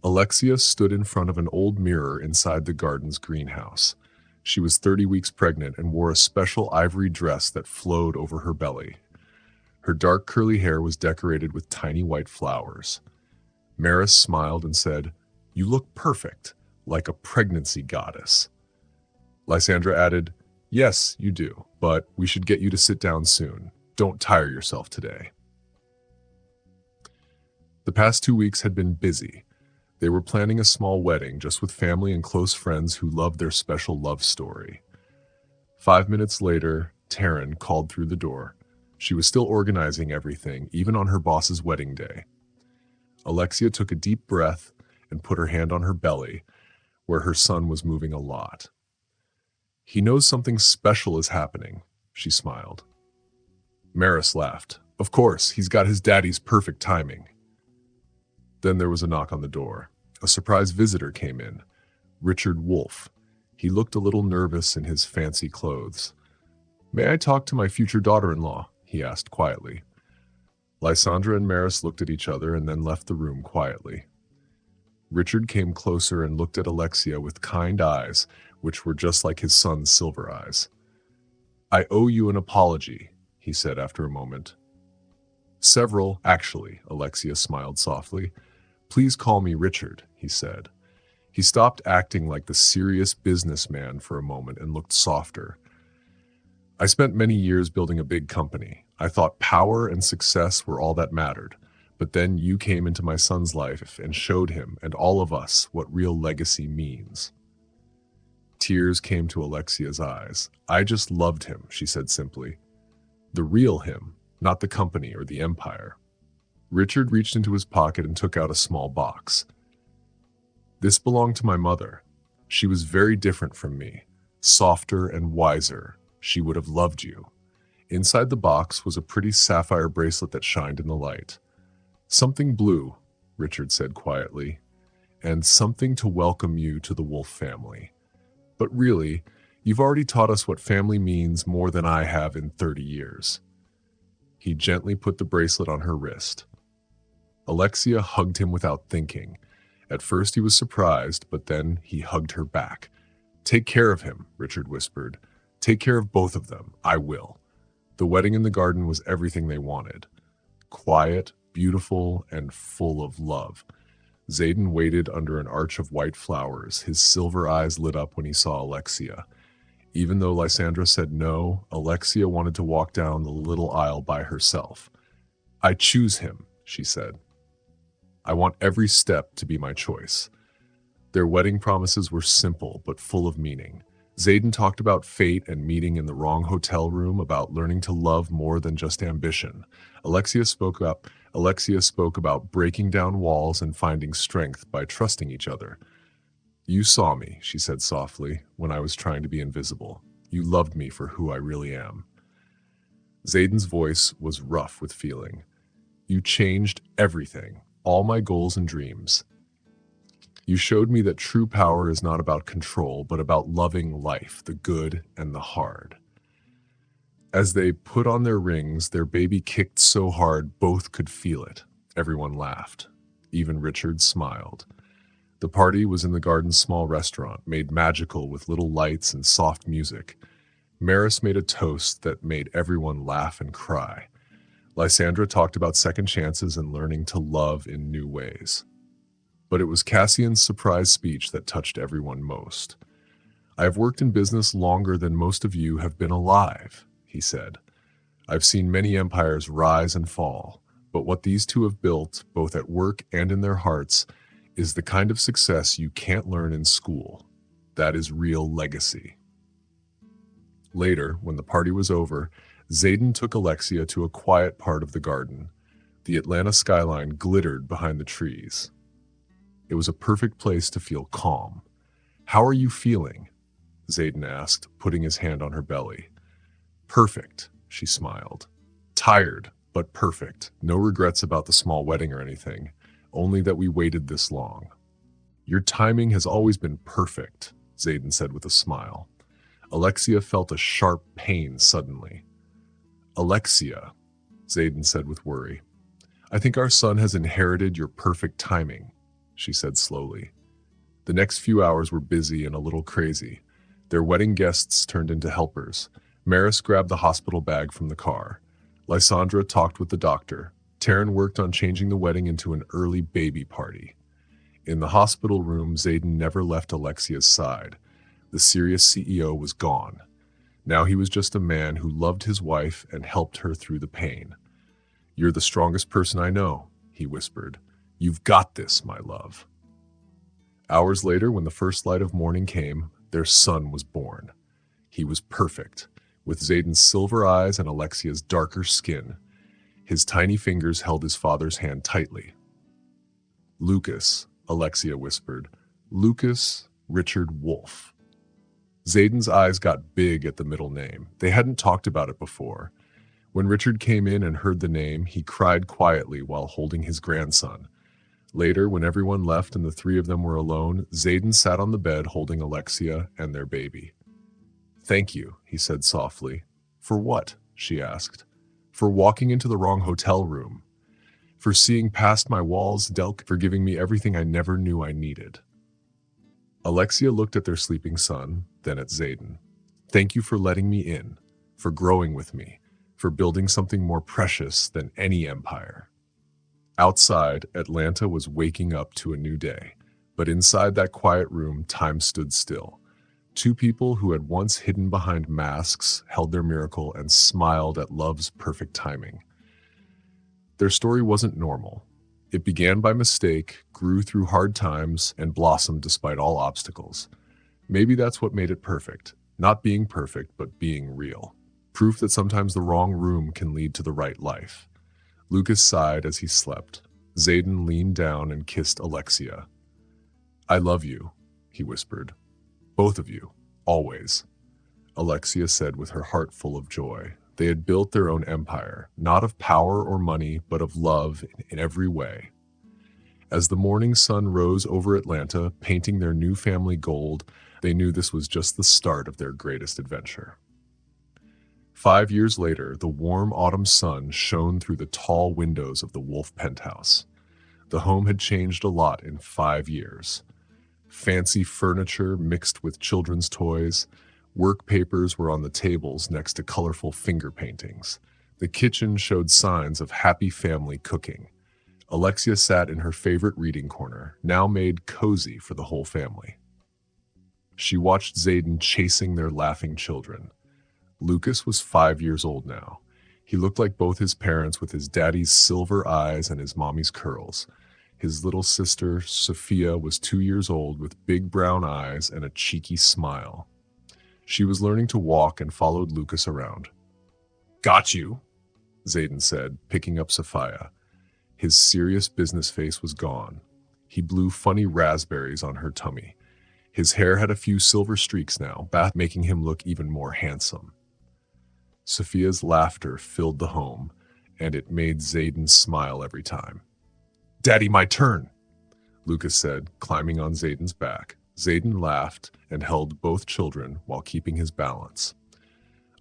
Alexia stood in front of an old mirror inside the garden's greenhouse. She was 30 weeks pregnant and wore a special ivory dress that flowed over her belly. Her dark curly hair was decorated with tiny white flowers. Maris smiled and said, "You look perfect, like a pregnancy goddess." Lysandra added, "Yes, you do, but we should get you to sit down soon. Don't tire yourself today." The past 2 weeks had been busy. They were planning a small wedding just with family and close friends who loved their special love story. 5 minutes later, Taryn called through the door. She was still organizing everything, even on her boss's wedding day. Alexia took a deep breath and put her hand on her belly, where her son was moving a lot. "He knows something special is happening," she smiled. Maris laughed. "Of course, he's got his daddy's perfect timing." Then there was a knock on the door. A surprise visitor came in, Richard Wolfe. He looked a little nervous in his fancy clothes. "May I talk to my future daughter-in-law?" he asked quietly. Lysandra and Maris looked at each other and then left the room quietly. Richard came closer and looked at Alexia with kind eyes, which were just like his son's silver eyes. "I owe you an apology," he said after a moment. "Several, actually," Alexia smiled softly. "Please call me Richard," he said. He stopped acting like the serious businessman for a moment and looked softer. "I spent many years building a big company. I thought power and success were all that mattered. But then you came into my son's life and showed him and all of us what real legacy means." Tears came to Alexia's eyes. "I just loved him," she said simply. "The real him, not the company or the empire." Richard reached into his pocket and took out a small box. "This belonged to my mother. She was very different from me, softer and wiser. She would have loved you." Inside the box was a pretty sapphire bracelet that shined in the light. "Something blue," Richard said quietly, "and something to welcome you to the Wolfe family. But really, you've already taught us what family means more than I have in 30 years. He gently put the bracelet on her wrist. Alexia hugged him without thinking. At first he was surprised, but then he hugged her back. "Take care of him," Richard whispered. "Take care of both of them. I will." The wedding in the garden was everything they wanted. Quiet, beautiful, and full of love. Zayden waited under an arch of white flowers. His silver eyes lit up when he saw Alexia. Even though Lysandra said no, Alexia wanted to walk down the little aisle by herself. "I choose him," she said. "I want every step to be my choice." Their wedding promises were simple but full of meaning. Zayden talked about fate and meeting in the wrong hotel room, about learning to love more than just ambition. Alexia spoke about breaking down walls and finding strength by trusting each other. You saw me, she said softly, when I was trying to be invisible. You loved me for who I really am. Zayden's voice was rough with feeling. You changed everything, all my goals and dreams. You showed me that true power is not about control, but about loving life, the good and the hard. As they put on their rings, their baby kicked so hard both could feel it. Everyone laughed. Even Richard smiled. The party was in the garden's small restaurant, made magical with little lights and soft music. Maris made a toast that made everyone laugh and cry. Lysandra talked about second chances and learning to love in new ways. But it was Cassian's surprise speech that touched everyone most. I have worked in business longer than most of you have been alive, he said. I've seen many empires rise and fall, but what these two have built, both at work and in their hearts, is the kind of success you can't learn in school. That is real legacy. Later, when the party was over, Zayden took Alexia to a quiet part of the garden. The Atlanta skyline glittered behind the trees. It was a perfect place to feel calm. How are you feeling? Zayden asked, putting his hand on her belly. Perfect, she smiled. Tired, but perfect. No regrets about the small wedding or anything, only that we waited this long. Your timing has always been perfect, Zayden said with a smile. Alexia felt a sharp pain suddenly. Alexia, Zayden said with worry. I think our son has inherited your perfect timing, she said slowly. The next few hours were busy and a little crazy. Their wedding guests turned into helpers. Maris grabbed the hospital bag from the car. Lysandra talked with the doctor. Taryn worked on changing the wedding into an early baby party. In the hospital room, Zayden never left Alexia's side. The serious CEO was gone. Now he was just a man who loved his wife and helped her through the pain. You're the strongest person I know, he whispered. You've got this, my love. Hours later, when the first light of morning came, their son was born. He was perfect, with Zayden's silver eyes and Alexia's darker skin. His tiny fingers held his father's hand tightly. Lucas, Alexia whispered. Lucas Richard Wolfe. Zayden's eyes got big at the middle name. They hadn't talked about it before. When Richard came in and heard the name, he cried quietly while holding his grandson. Later, when everyone left and the three of them were alone, Zayden sat on the bed holding Alexia and their baby. Thank you, he said softly. For what? She asked. For walking into the wrong hotel room. For seeing past my walls, for giving me everything I never knew I needed. Alexia looked at their sleeping son, then at Zayden. Thank you for letting me in, for growing with me, for building something more precious than any empire. Outside, Atlanta was waking up to a new day, but inside that quiet room, time stood still. Two people who had once hidden behind masks held their miracle and smiled at love's perfect timing. Their story wasn't normal. It began by mistake, grew through hard times, and blossomed despite all obstacles. Maybe that's what made it perfect. Not being perfect, but being real. Proof that sometimes the wrong room can lead to the right life. Lucas sighed as he slept. Zayden leaned down and kissed Alexia. I love you, he whispered. Both of you, always. Alexia said with her heart full of joy. They had built their own empire, not of power or money, but of love in every way. As the morning sun rose over Atlanta, painting their new family gold, they knew this was just the start of their greatest adventure. 5 years later, the warm autumn sun shone through the tall windows of the Wolfe penthouse. The home had changed a lot in 5 years. Fancy furniture mixed with children's toys. Work papers were on the tables next to colorful finger paintings. The kitchen showed signs of happy family cooking. Alexia sat in her favorite reading corner, now made cozy for the whole family. She watched Zayden chasing their laughing children. Lucas was 5 years old now. He looked like both his parents with his daddy's silver eyes and his mommy's curls. His little sister, Sophia, was 2 years old with big brown eyes and a cheeky smile. She was learning to walk and followed Lucas around. "Got you," Zayden said, picking up Sophia. His serious business face was gone. He blew funny raspberries on her tummy. His hair had a few silver streaks now, making him look even more handsome. Sophia's laughter filled the home, and it made Zayden smile every time. "Daddy, my turn," Lucas said, climbing on Zayden's back. Zayden laughed and held both children while keeping his balance.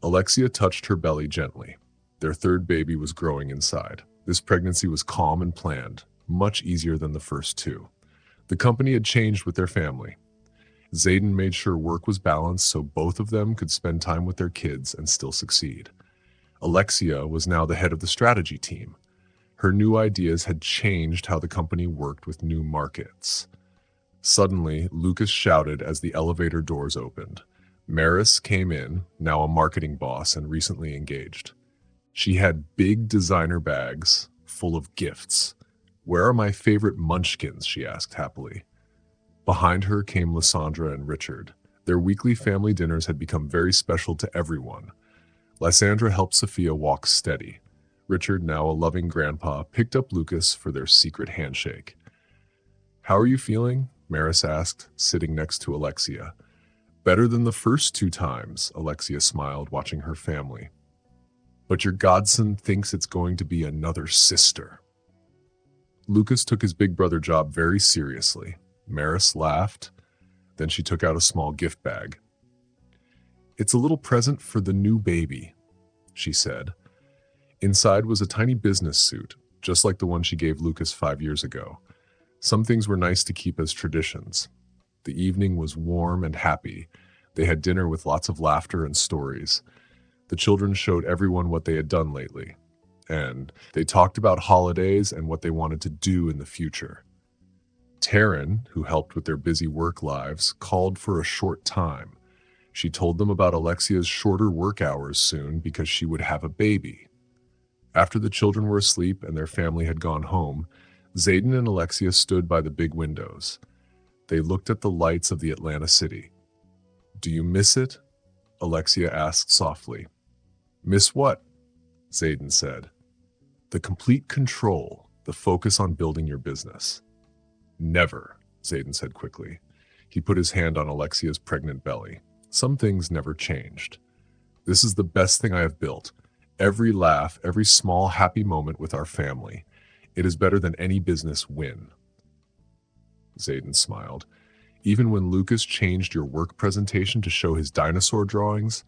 Alexia touched her belly gently. Their third baby was growing inside. This pregnancy was calm and planned, much easier than the first two. The company had changed with their family. Zayden made sure work was balanced so both of them could spend time with their kids and still succeed. Alexia was now the head of the strategy team. Her new ideas had changed how the company worked with new markets. Suddenly, Lucas shouted as the elevator doors opened. Maris came in, now a marketing boss and recently engaged. She had big designer bags full of gifts. "Where are my favorite munchkins?" she asked happily. Behind her came Lysandra and Richard. Their weekly family dinners had become very special to everyone. Lysandra helped Sophia walk steady. Richard, now a loving grandpa, picked up Lucas for their secret handshake. "How are you feeling?" Maris asked, sitting next to Alexia. "Better than the first 2 times, Alexia smiled, watching her family. "But your godson thinks it's going to be another sister." Lucas took his big brother job very seriously. Maris laughed. Then she took out a small gift bag. "It's a little present for the new baby," she said. Inside was a tiny business suit, just like the one she gave Lucas 5 years ago. Some things were nice to keep as traditions. The evening was warm and happy. They had dinner with lots of laughter and stories. The children showed everyone what they had done lately, and they talked about holidays and what they wanted to do in the future. Taryn, who helped with their busy work lives, called for a short time. She told them about Alexia's shorter work hours soon because she would have a baby. After the children were asleep and their family had gone home, Zayden and Alexia stood by the big windows. They looked at the lights of the Atlanta city. "Do you miss it?" Alexia asked softly. "Miss what?" Zayden said. "The complete control, the focus on building your business." "Never," Zayden said quickly. He put his hand on Alexia's pregnant belly. "Some things never changed. This is the best thing I have built. Every laugh, every small happy moment with our family. It is better than any business win." Zayden smiled. "Even when Lucas changed your work presentation to show his dinosaur drawings?"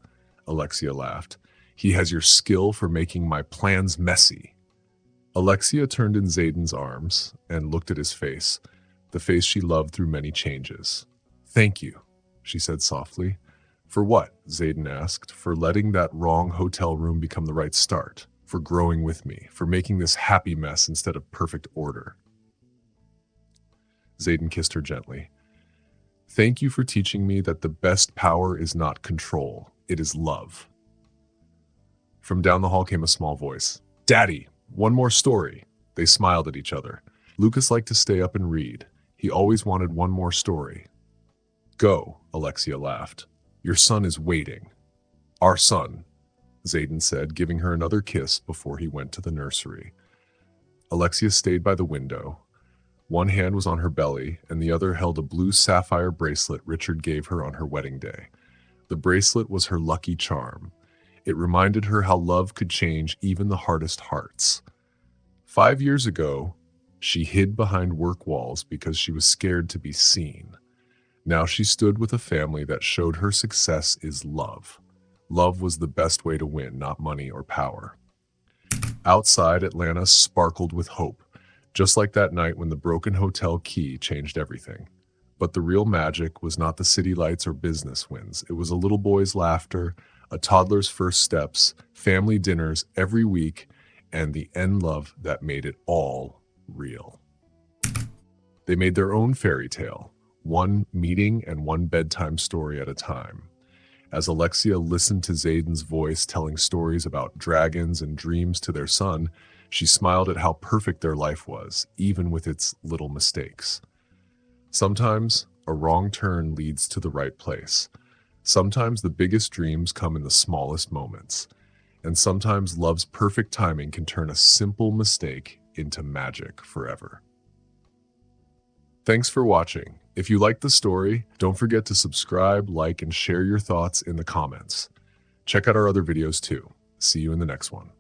Alexia laughed. "He has your skill for making my plans messy." Alexia turned in Zayden's arms and looked at his face, the face she loved through many changes. "Thank you," she said softly. "For what?" Zayden asked. "For letting that wrong hotel room become the right start, for growing with me, for making this happy mess instead of perfect order." Zayden kissed her gently. "Thank you for teaching me that the best power is not control, it is love." From down the hall came a small voice. "Daddy, one more story." They smiled at each other. Lucas liked to stay up and read. He always wanted one more story. "Go," Alexia laughed. "Your son is waiting." "Our son," Zayden said, giving her another kiss before he went to the nursery. Alexia stayed by the window. One hand was on her belly, and the other held a blue sapphire bracelet Richard gave her on her wedding day. The bracelet was her lucky charm. It reminded her how love could change even the hardest hearts. 5 years ago, she hid behind work walls because she was scared to be seen. Now she stood with a family that showed her success is love. Love was the best way to win, not money or power. Outside, Atlanta sparkled with hope, just like that night when the broken hotel key changed everything. But the real magic was not the city lights or business wins. It was a little boy's laughter, a toddler's first steps, family dinners every week, and the end love that made it all real. They made their own fairy tale, one meeting and one bedtime story at a time. As Alexia listened to Zayden's voice telling stories about dragons and dreams to their son, she smiled at how perfect their life was, even with its little mistakes. Sometimes, a wrong turn leads to the right place. Sometimes the biggest dreams come in the smallest moments, and sometimes love's perfect timing can turn a simple mistake into magic forever. Thanks for watching. If you liked the story, don't forget to subscribe, like, and share your thoughts in the comments. Check out our other videos too. See you in the next one.